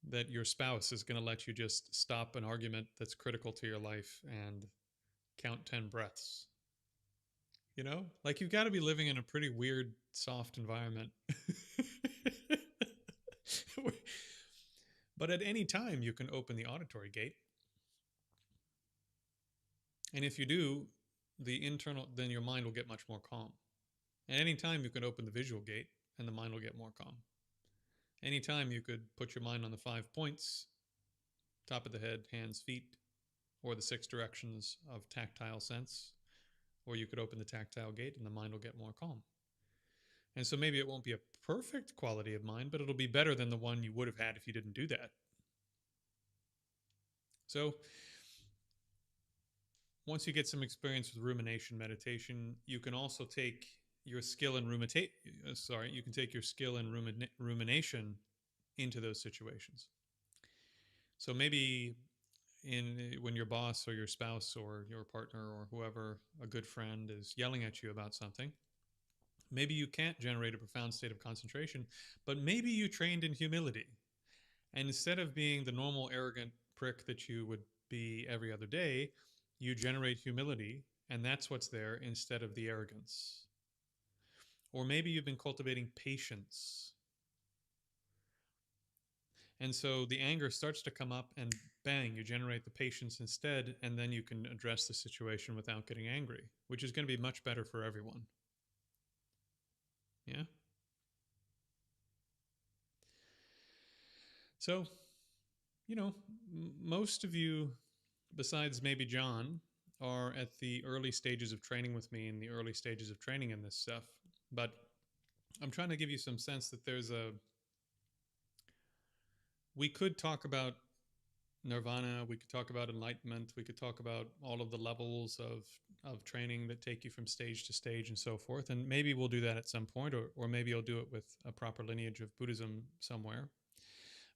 that your spouse is going to let you just stop an argument that's critical to your life and count 10 breaths. Like you've got to be living in a pretty weird, soft environment. But at any time, you can open the auditory gate. And if you do, then your mind will get much more calm. At any time, you can open the visual gate and the mind will get more calm. Anytime you could put your mind on the 5 points, top of the head, hands, feet, or the 6 directions of tactile sense, or you could open the tactile gate and the mind will get more calm. And so maybe it won't be a perfect quality of mind, but it'll be better than the one you would have had if you didn't do that. So once you get some experience with rumination meditation, you can also take your skill in rumination into those situations. So maybe when your boss or your spouse or your partner or whoever, a good friend, is yelling at you about something, maybe you can't generate a profound state of concentration, but maybe you trained in humility. And instead of being the normal arrogant prick that you would be every other day, you generate humility, and that's what's there instead of the arrogance. Or maybe you've been cultivating patience. And so the anger starts to come up and bang, you generate the patience instead, and then you can address the situation without getting angry, which is going to be much better for everyone. Yeah? So, most of you, besides maybe John, are at the early stages of training with me and the early stages of training in this stuff. But I'm trying to give you some sense that we could talk about nirvana, we could talk about enlightenment, we could talk about all of the levels of training that take you from stage to stage and so forth. And maybe we'll do that at some point, or maybe I'll do it with a proper lineage of Buddhism somewhere.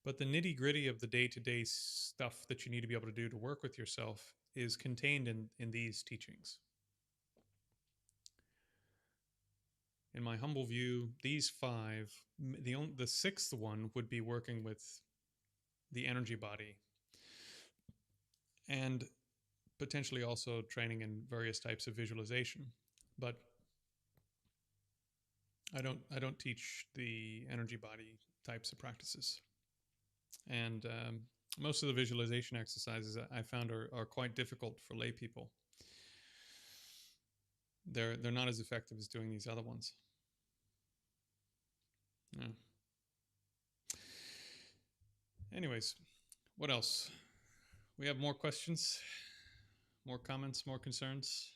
But the nitty gritty of the day-to-day stuff that you need to be able to do to work with yourself is contained in these teachings. In my humble view, these 5, the 6th one would be working with the energy body and potentially also training in various types of visualization. But I don't teach the energy body types of practices. And most of the visualization exercises I found are quite difficult for lay people. They're not as effective as doing these other ones. Yeah. Anyways, what else? We have more questions, more comments, more concerns.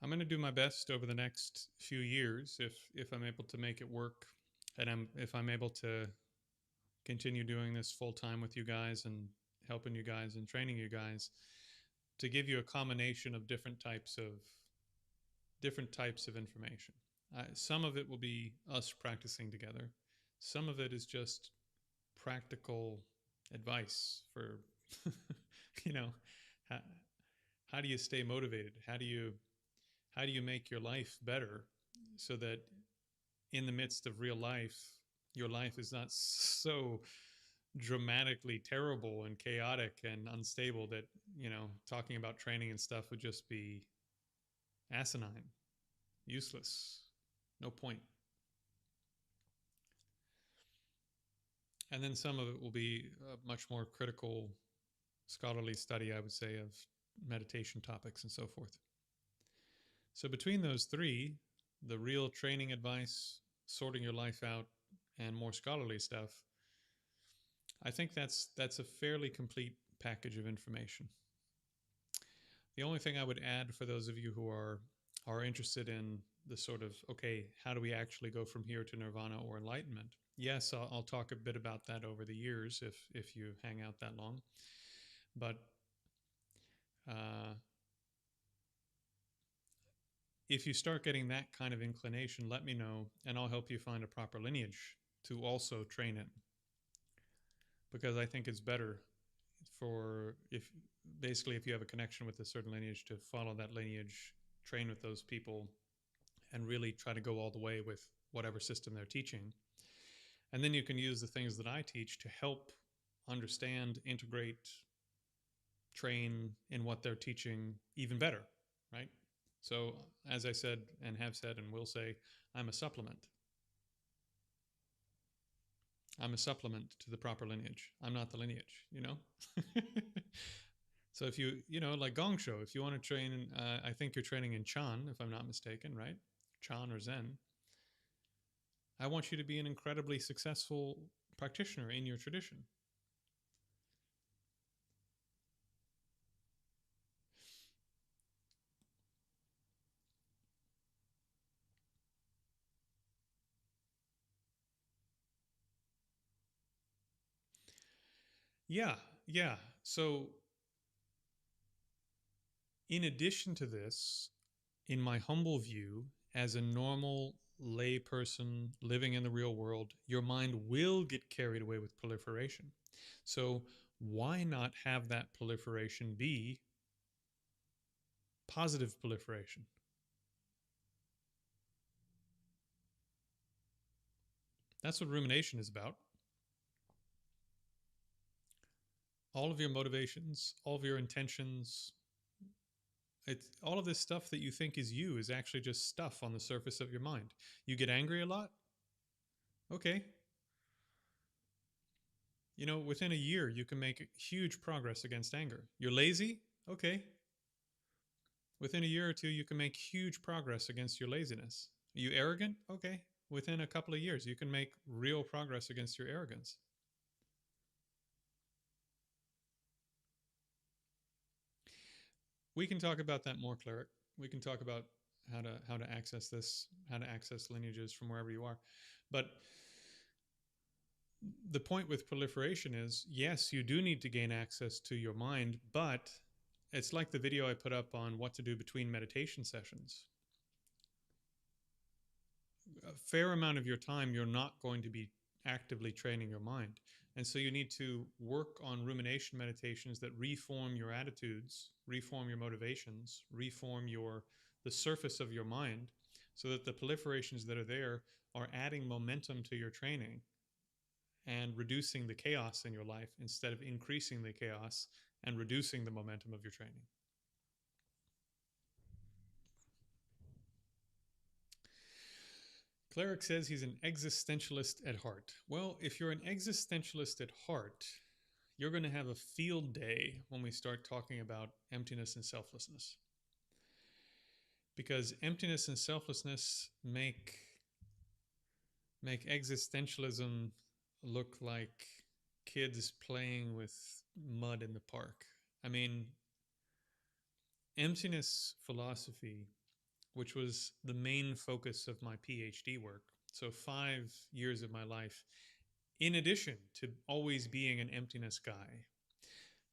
I'm going to do my best over the next few years if I'm able to make it work, and if I'm able to continue doing this full time with you guys and helping you guys and training you guys, to give you a combination of different types of information. Some of it will be us practicing together. Some of it is just practical advice for, how, how do you stay motivated? How do you make your life better so that in the midst of real life, your life is not so dramatically terrible and chaotic and unstable that, talking about training and stuff would just be asinine, useless, no point. And then some of it will be a much more critical scholarly study, I would say, of meditation topics and so forth. So between those 3, the real training advice, sorting your life out, and more scholarly stuff, I think that's a fairly complete package of information. The only thing I would add for those of you who are interested in the sort of, okay, how do we actually go from here to nirvana or enlightenment? Yes, I'll talk a bit about that over the years if you hang out that long. But if you start getting that kind of inclination, let me know, and I'll help you find a proper lineage to also train in. Because I think it's better if you have a connection with a certain lineage, to follow that lineage, train with those people, and really try to go all the way with whatever system they're teaching. And then you can use the things that I teach to help understand, integrate, train in what they're teaching even better, right? So, as I said and have said and will say, I'm a supplement. I'm a supplement to the proper lineage. I'm not the lineage, you know? So if like Gong Show, if you want to train, I think you're training in Chan, if I'm not mistaken, right? Chan or Zen. I want you to be an incredibly successful practitioner in your tradition. Yeah, yeah. So, in addition to this, in my humble view, as a normal lay person living in the real world, your mind will get carried away with proliferation. So, why not have that proliferation be positive proliferation? That's what rumination is about. All of your motivations, all of your intentions, it's all of this stuff that you think is you is actually just stuff on the surface of your mind. You get angry a lot? Okay. Within a year, you can make huge progress against anger. You're lazy? Okay. Within a year or two, you can make huge progress against your laziness. Are you arrogant? Okay. Within a couple of years, you can make real progress against your arrogance. We can talk about that more, Cleric. We can talk about how to access this, how to access lineages from wherever you are. But the point with proliferation is, yes, you do need to gain access to your mind, but it's like the video I put up on what to do between meditation sessions. A fair amount of your time, you're not going to be actively training your mind. And so you need to work on rumination meditations that reform your attitudes, reform your motivations, reform the surface of your mind, so that the proliferations that are there are adding momentum to your training and reducing the chaos in your life instead of increasing the chaos and reducing the momentum of your training. Cleric says he's an existentialist at heart. Well, if you're an existentialist at heart, you're going to have a field day when we start talking about emptiness and selflessness. Because emptiness and selflessness make existentialism look like kids playing with mud in the park. I mean, emptiness philosophy, which was the main focus of my PhD work, so 5 years of my life, in addition to always being an emptiness guy.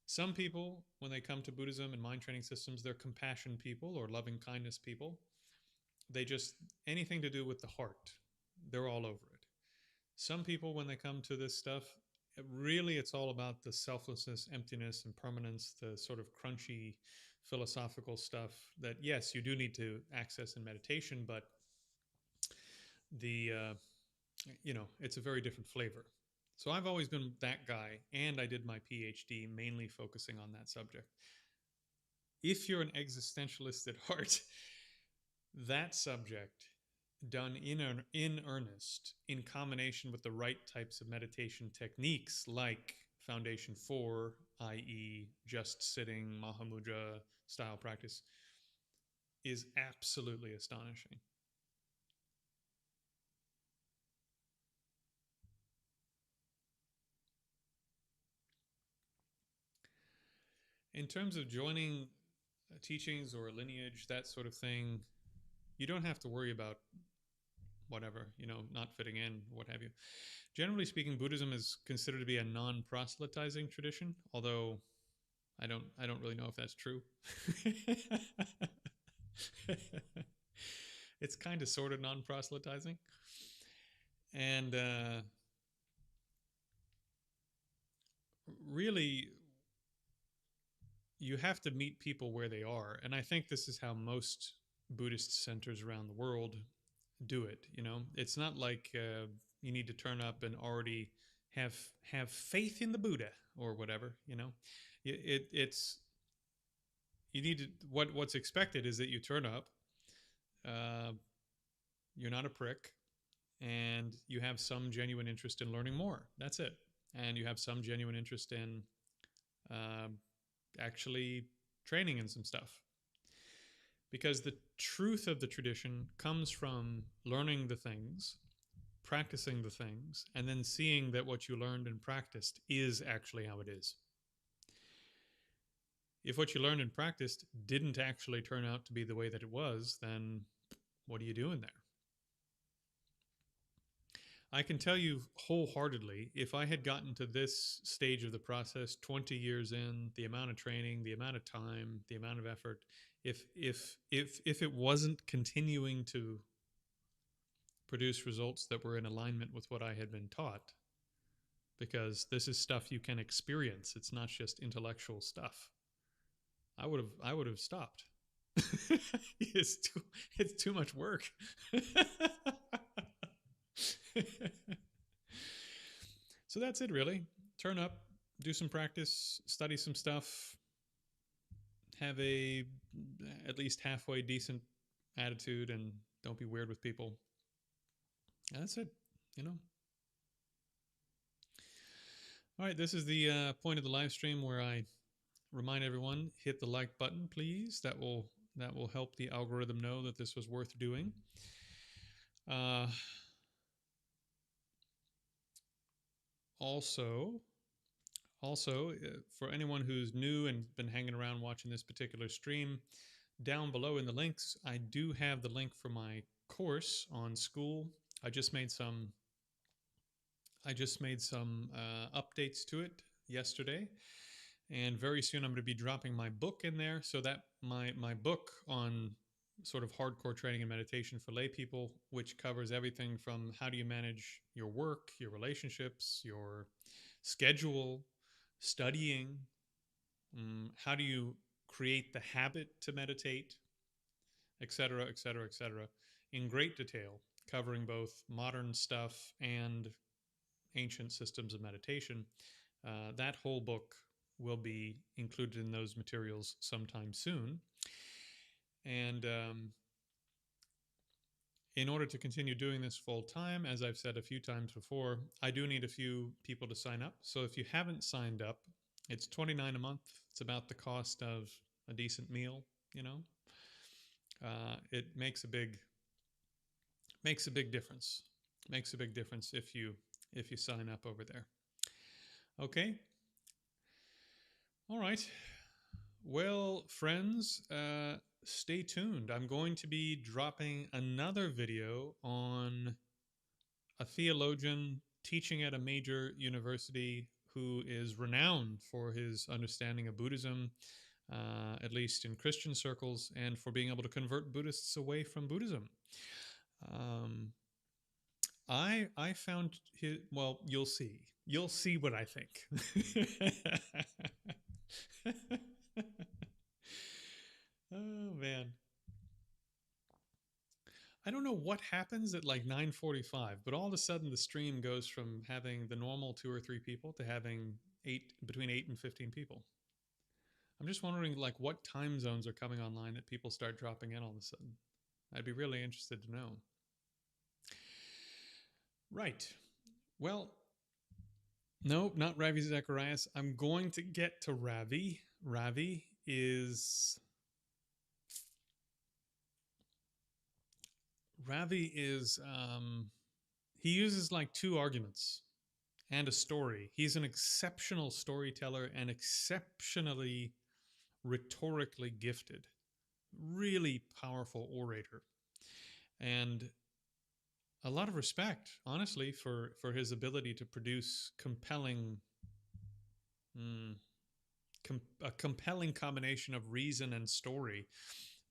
Some people, when they come to Buddhism and mind training systems, they're compassion people or loving kindness people. They just, anything to do with the heart, they're all over it. Some people, when they come to this stuff, it's all about the selflessness, emptiness, and permanence, the sort of crunchy philosophical stuff that, yes, you do need to access in meditation, but it's a very different flavor. So I've always been that guy, and I did my PhD mainly focusing on that subject. If you're an existentialist at heart, that subject done in earnest, in combination with the right types of meditation techniques like Foundation 4, i.e. just sitting, Mahamudra style practice, is absolutely astonishing. In terms of joining teachings or lineage, that sort of thing, you don't have to worry about whatever, not fitting in, what have you. Generally speaking, Buddhism is considered to be a non-proselytizing tradition, although I don't really know if that's true. It's kind of sort of non-proselytizing. And really, you have to meet people where they are. And I think this is how most Buddhist centers around the world do it. It's not like you need to turn up and already have faith in the Buddha or whatever. It's you need to, what's expected is that you turn up, uh, you're not a prick, and you have some genuine interest in learning more. That's it. And you have some genuine interest in uh, actually training in some stuff. Because the truth of the tradition comes from learning the things, practicing the things, and then seeing that what you learned and practiced is actually how it is. If what you learned and practiced didn't actually turn out to be the way that it was, then what are you doing there? I can tell you wholeheartedly, if I had gotten to this stage of the process 20 years in, the amount of training, the amount of time, the amount of effort, if it wasn't continuing to produce results that were in alignment with what I had been taught, because this is stuff you can experience, it's not just intellectual stuff, I would have stopped. it's too much work. So that's it, really. Turn up, do some practice, study some stuff, have a at least halfway decent attitude, and don't be weird with people. And that's it, you know. All right, this is the point of the live stream where I remind everyone, hit the like button, please. That will help the algorithm know that this was worth doing. Also, for anyone who's new and been hanging around watching this particular stream, down below in the links, I do have the link for my course on Skool. I just made some updates to it yesterday, and very soon I'm going to be dropping my book in there. So that my book on sort of hardcore training and meditation for lay people, which covers everything from how do you manage your work, your relationships, your schedule, studying, how do you create the habit to meditate, etc., etc., etc., in great detail, covering both modern stuff and ancient systems of meditation. That whole book will be included in those materials sometime soon. And in order to continue doing this full time, as I've said a few times before, I do need a few people to sign up. So if you haven't signed up, it's $29 a month. It's about the cost of a decent meal, you know. It makes a big difference. Makes a big difference if you sign up over there. Okay. All right. Well, friends, stay tuned. I'm going to be dropping another video on a theologian teaching at a major university who is renowned for his understanding of Buddhism, at least in Christian circles, and for being able to convert Buddhists away from Buddhism. I found his, well, you'll see. You'll see what I think. Oh, man. I don't know what happens at like 9:45, but all of a sudden the stream goes from having the normal 2 or 3 people to having between 8 and 15 people. I'm just wondering like what time zones are coming online that people start dropping in all of a sudden. I'd be really interested to know. Right. Well, no, not Ravi Zacharias. I'm going to get to Ravi. Ravi is he uses like 2 arguments and a story. He's an exceptional storyteller and exceptionally rhetorically gifted, really powerful orator, and a lot of respect, honestly, for his ability to produce compelling, a compelling combination of reason and story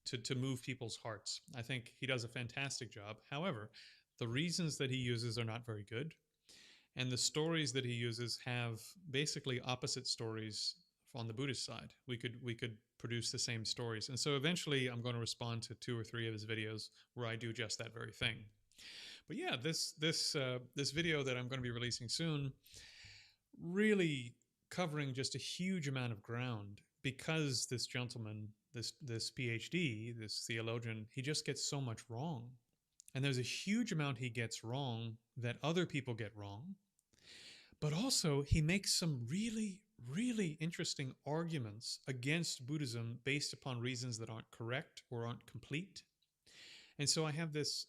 to move people's hearts. I think he does a fantastic job. However, the reasons that he uses are not very good, and the stories that he uses have basically opposite stories on the Buddhist side. We could produce the same stories, and so eventually I'm going to respond to 2 or 3 of his videos where I do just that very thing. But yeah, this video that I'm going to be releasing soon, really covering just a huge amount of ground, because this gentleman this PhD, this theologian, he just gets so much wrong. And there's a huge amount he gets wrong that other people get wrong. But also, he makes some really, really interesting arguments against Buddhism based upon reasons that aren't correct or aren't complete. And so I had this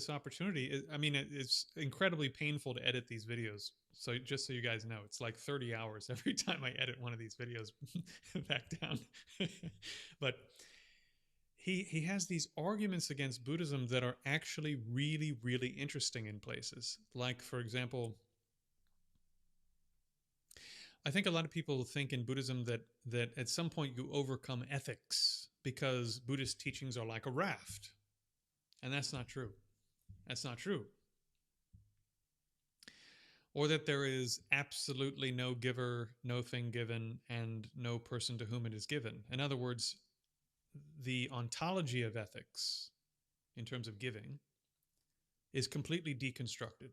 opportunity. I mean, it's incredibly painful to edit these videos. So just so you guys know, it's like 30 hours every time I edit one of these videos back down. But he has these arguments against Buddhism that are actually really, really interesting in places. Like, for example, I think a lot of people think in Buddhism that at some point you overcome ethics because Buddhist teachings are like a raft. And that's not true. That's not true. Or that there is absolutely no giver, no thing given, and no person to whom it is given. In other words, the ontology of ethics, in terms of giving, is completely deconstructed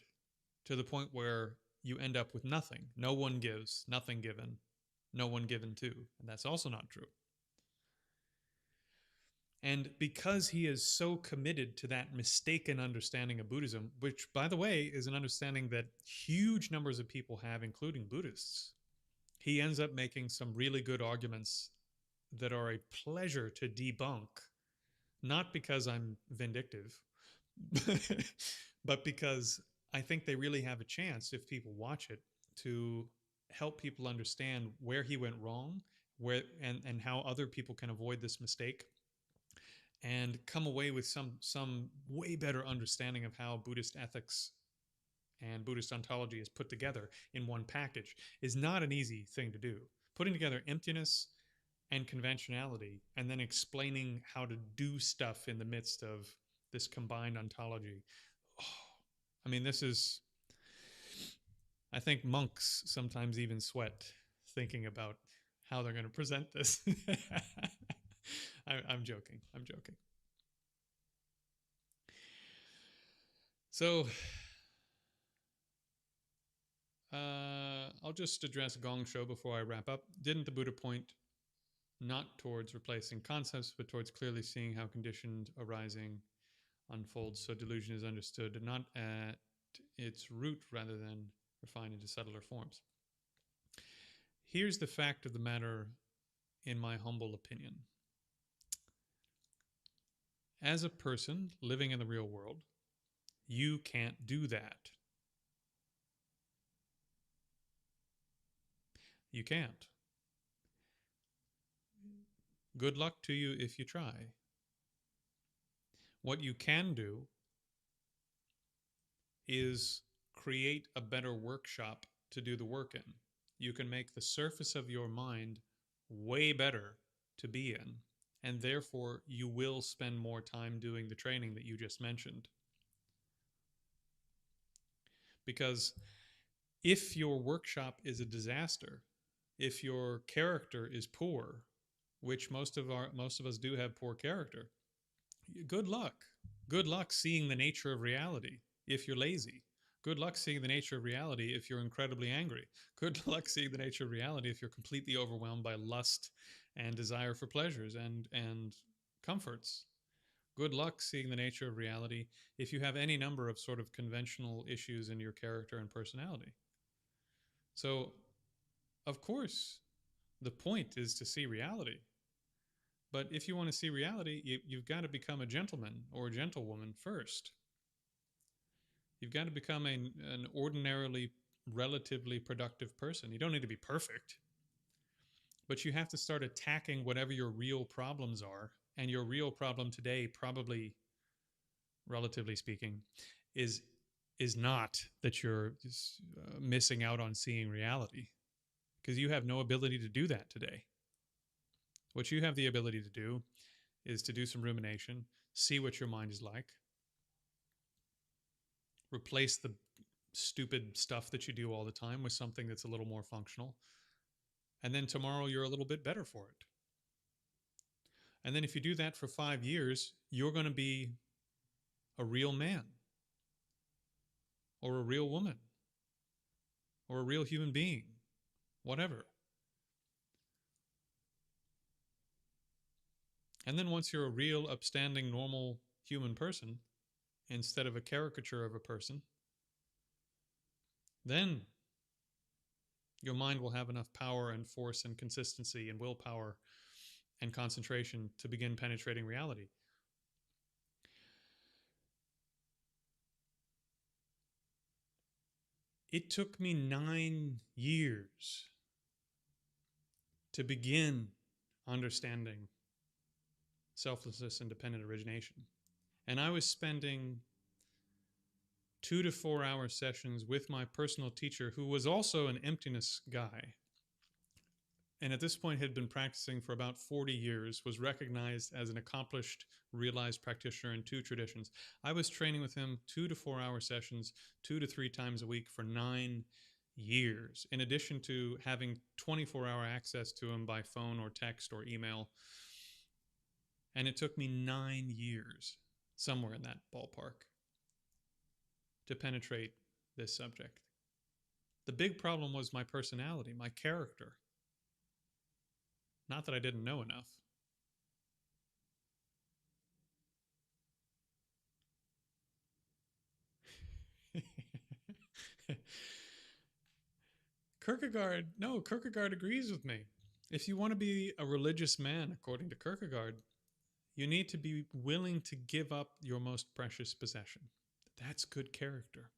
to the point where you end up with nothing. No one gives, nothing given, no one given to. And that's also not true. And because he is so committed to that mistaken understanding of Buddhism, which, by the way, is an understanding that huge numbers of people have, including Buddhists, he ends up making some really good arguments that are a pleasure to debunk, not because I'm vindictive, but because I think they really have a chance, if people watch it, to help people understand where he went wrong, and how other people can avoid this mistake, and come away with some way better understanding of how Buddhist ethics and Buddhist ontology is put together in one package. Is not an easy thing to do. Putting together emptiness and conventionality and then explaining how to do stuff in the midst of this combined ontology. Oh, I mean, this is, I think monks sometimes even sweat thinking about how they're going to present this. I'm joking. I'm joking. So I'll just address Gong Show before I wrap up. Didn't the Buddha point not towards replacing concepts, but towards clearly seeing how conditioned arising unfolds, so delusion is understood not at its root rather than refined into subtler forms? Here's the fact of the matter, in my humble opinion. As a person living in the real world, you can't do that. You can't. Good luck to you if you try. What you can do is create a better workshop to do the work in. You can make the surface of your mind way better to be in, and therefore you will spend more time doing the training that you just mentioned. Because if your workshop is a disaster, if your character is poor, which most of us do have poor character, good luck. Good luck seeing the nature of reality if you're lazy. Good luck seeing the nature of reality if you're incredibly angry. Good luck seeing the nature of reality if you're completely overwhelmed by lust and desire for pleasures and comforts. Good luck seeing the nature of reality if you have any number of sort of conventional issues in your character and personality. So, of course, the point is to see reality. But if you want to see reality, you've got to become a gentleman or a gentlewoman first. You've got to become an ordinarily, relatively productive person. You don't need to be perfect, but you have to start attacking whatever your real problems are. And your real problem today, probably, relatively speaking, is not that you're missing out on seeing reality, because you have no ability to do that today. What you have the ability to do is to do some rumination, see what your mind is like, replace the stupid stuff that you do all the time with something that's a little more functional. And then tomorrow you're a little bit better for it. And then if you do that for 5 years, you're going to be a real man or a real woman or a real human being, whatever. And then once you're a real, upstanding, normal human person, instead of a caricature of a person, then your mind will have enough power and force and consistency and willpower and concentration to begin penetrating reality. It took me 9 years to begin understanding selflessness and dependent origination. And I was spending 2 to 4 hour sessions with my personal teacher, who was also an emptiness guy. And at this point had been practicing for about 40 years, was recognized as an accomplished, realized practitioner in 2 traditions. I was training with him 2 to 4 hour sessions, 2 to 3 times a week for 9 years, in addition to having 24-hour access to him by phone or text or email. And it took me 9 years, somewhere in that ballpark, to penetrate this subject. The big problem was my personality, my character. Not that I didn't know enough. Kierkegaard agrees with me. If you want to be a religious man, according to Kierkegaard, you need to be willing to give up your most precious possession. That's good character.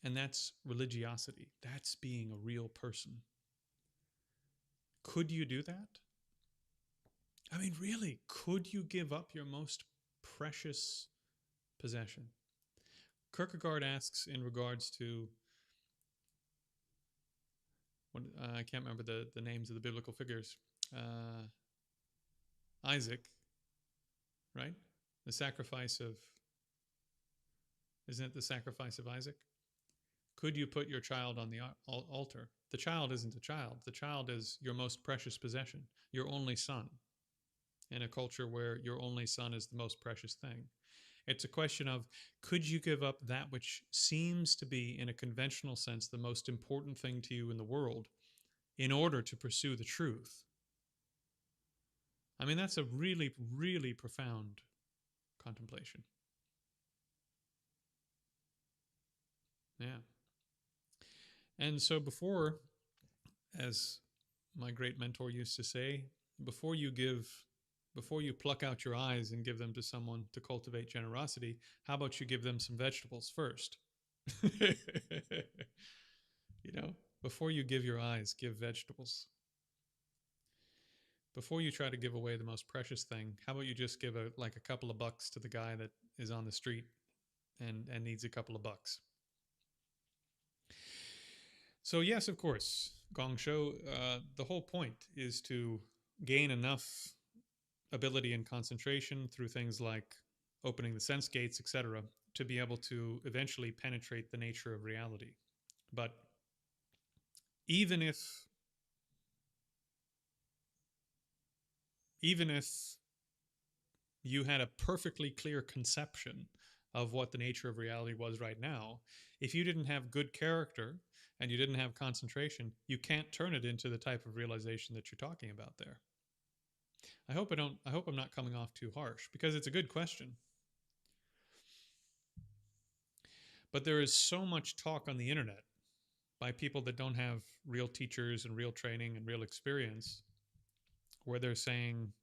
And that's religiosity. That's being a real person. Could you do that? I mean, really, could you give up your most precious possession? Kierkegaard asks in regards to, I can't remember the names of the biblical figures. Isaac, right? The sacrifice of, isn't it the sacrifice of Isaac? Could you put your child on the altar? The child isn't a child. The child is your most precious possession, your only son, in a culture where your only son is the most precious thing. It's a question of, could you give up that which seems to be, in a conventional sense, the most important thing to you in the world in order to pursue the truth? I mean, that's a really, really profound contemplation. Yeah. And so before, as my great mentor used to say, before you pluck out your eyes and give them to someone to cultivate generosity, how about you give them some vegetables first? Before you give your eyes, give vegetables. Before you try to give away the most precious thing, how about you just give a couple of bucks to the guy that is on the street and needs a couple of bucks? So yes, of course, Gong Shou, the whole point is to gain enough ability and concentration through things like opening the sense gates, etc., to be able to eventually penetrate the nature of reality. But even if you had a perfectly clear conception of what the nature of reality was right now, if you didn't have good character and you didn't have concentration, you can't turn it into the type of realization that you're talking about there. I hope I'm not coming off too harsh, because it's a good question. But there is so much talk on the internet by people that don't have real teachers and real training and real experience, where they're saying,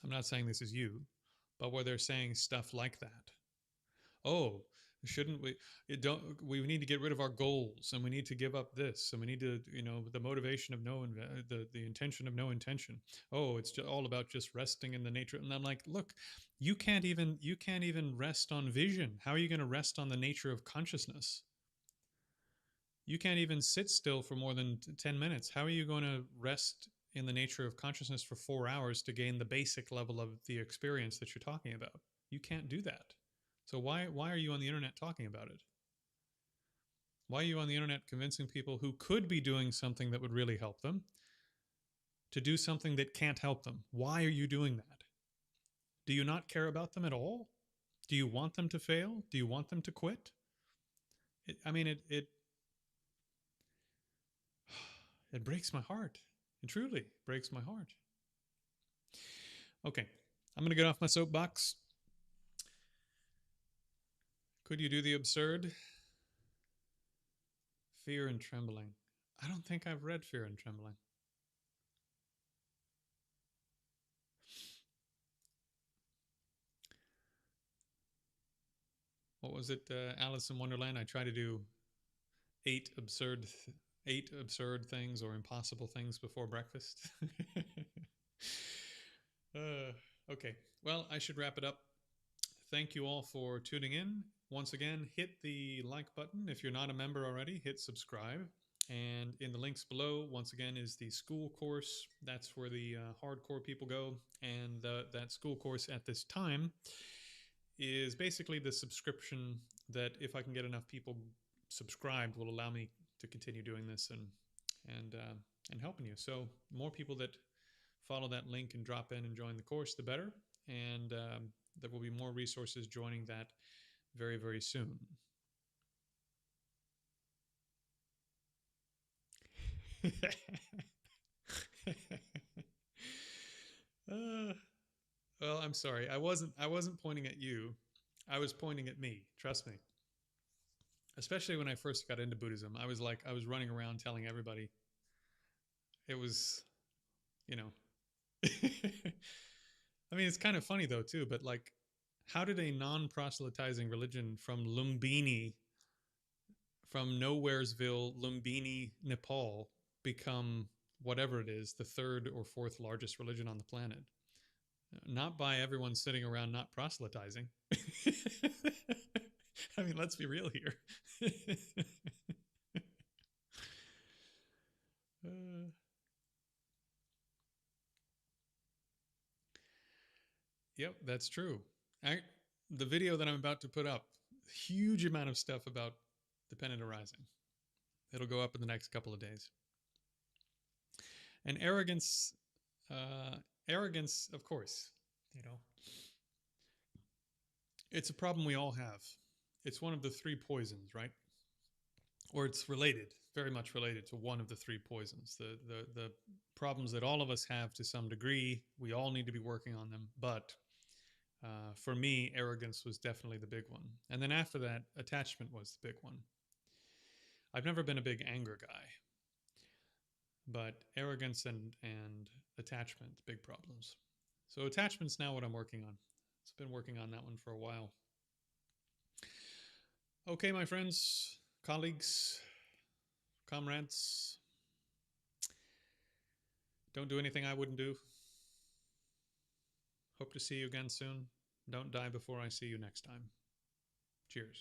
I'm not saying this is you, but where they're saying stuff like that. Oh, shouldn't we? We need to get rid of our goals, and we need to give up this, and we need to, the motivation of the intention of no intention. Oh, it's just all about just resting in the nature. And I'm like, look, you can't even rest on vision. How are you going to rest on the nature of consciousness? You can't even sit still for more than 10 minutes. How are you going to rest in the nature of consciousness for 4 hours to gain the basic level of the experience that you're talking about? You can't do that. So why are you on the internet talking about it? Why are you on the internet convincing people who could be doing something that would really help them to do something that can't help them? Why are you doing that? Do you not care about them at all? Do you want them to fail? Do you want them to quit? It breaks my heart. It truly breaks my heart. Okay, I'm going to get off my soapbox. Could you do the absurd? Fear and Trembling. I don't think I've read Fear and Trembling. What was it? Alice in Wonderland. I try to do eight absurd things or impossible things before breakfast. Okay. Well, I should wrap it up. Thank you all for tuning in. Once again, hit the like button. If you're not a member already, hit subscribe. And in the links below, once again, is the school course. That's where the hardcore people go. And that school course at this time is basically the subscription that, if I can get enough people subscribed, will allow me to continue doing this and helping you. So more people that follow that link and drop in and join the course, the better. And there will be more resources joining that very, very soon. Well, I'm sorry. I wasn't pointing at you. I was pointing at me. Trust me. Especially when I first got into Buddhism, I was running around telling everybody. It was, you know. I mean, it's kind of funny though too, but like, how did a non-proselytizing religion from Lumbini, from Nowheresville, Lumbini, Nepal, become whatever it is, the third or fourth largest religion on the planet? Not by everyone sitting around not proselytizing. I mean, let's be real here. uh, yep, that's true. The video that I'm about to put up, huge amount of stuff about dependent arising. It'll go up in the next couple of days. And arrogance, arrogance, of course, you know, it's a problem we all have. It's one of the three poisons, right? Or it's related, very much related to one of the three poisons. The problems that all of us have to some degree. We all need to be working on them, but for me, arrogance was definitely the big one. And then after that, attachment was the big one. I've never been a big anger guy, but arrogance and attachment, big problems. So attachment's now what I'm working on. It's been working on that one for a while. Okay, my friends, colleagues, comrades, don't do anything I wouldn't do. Hope to see you again soon. Don't die before I see you next time. Cheers.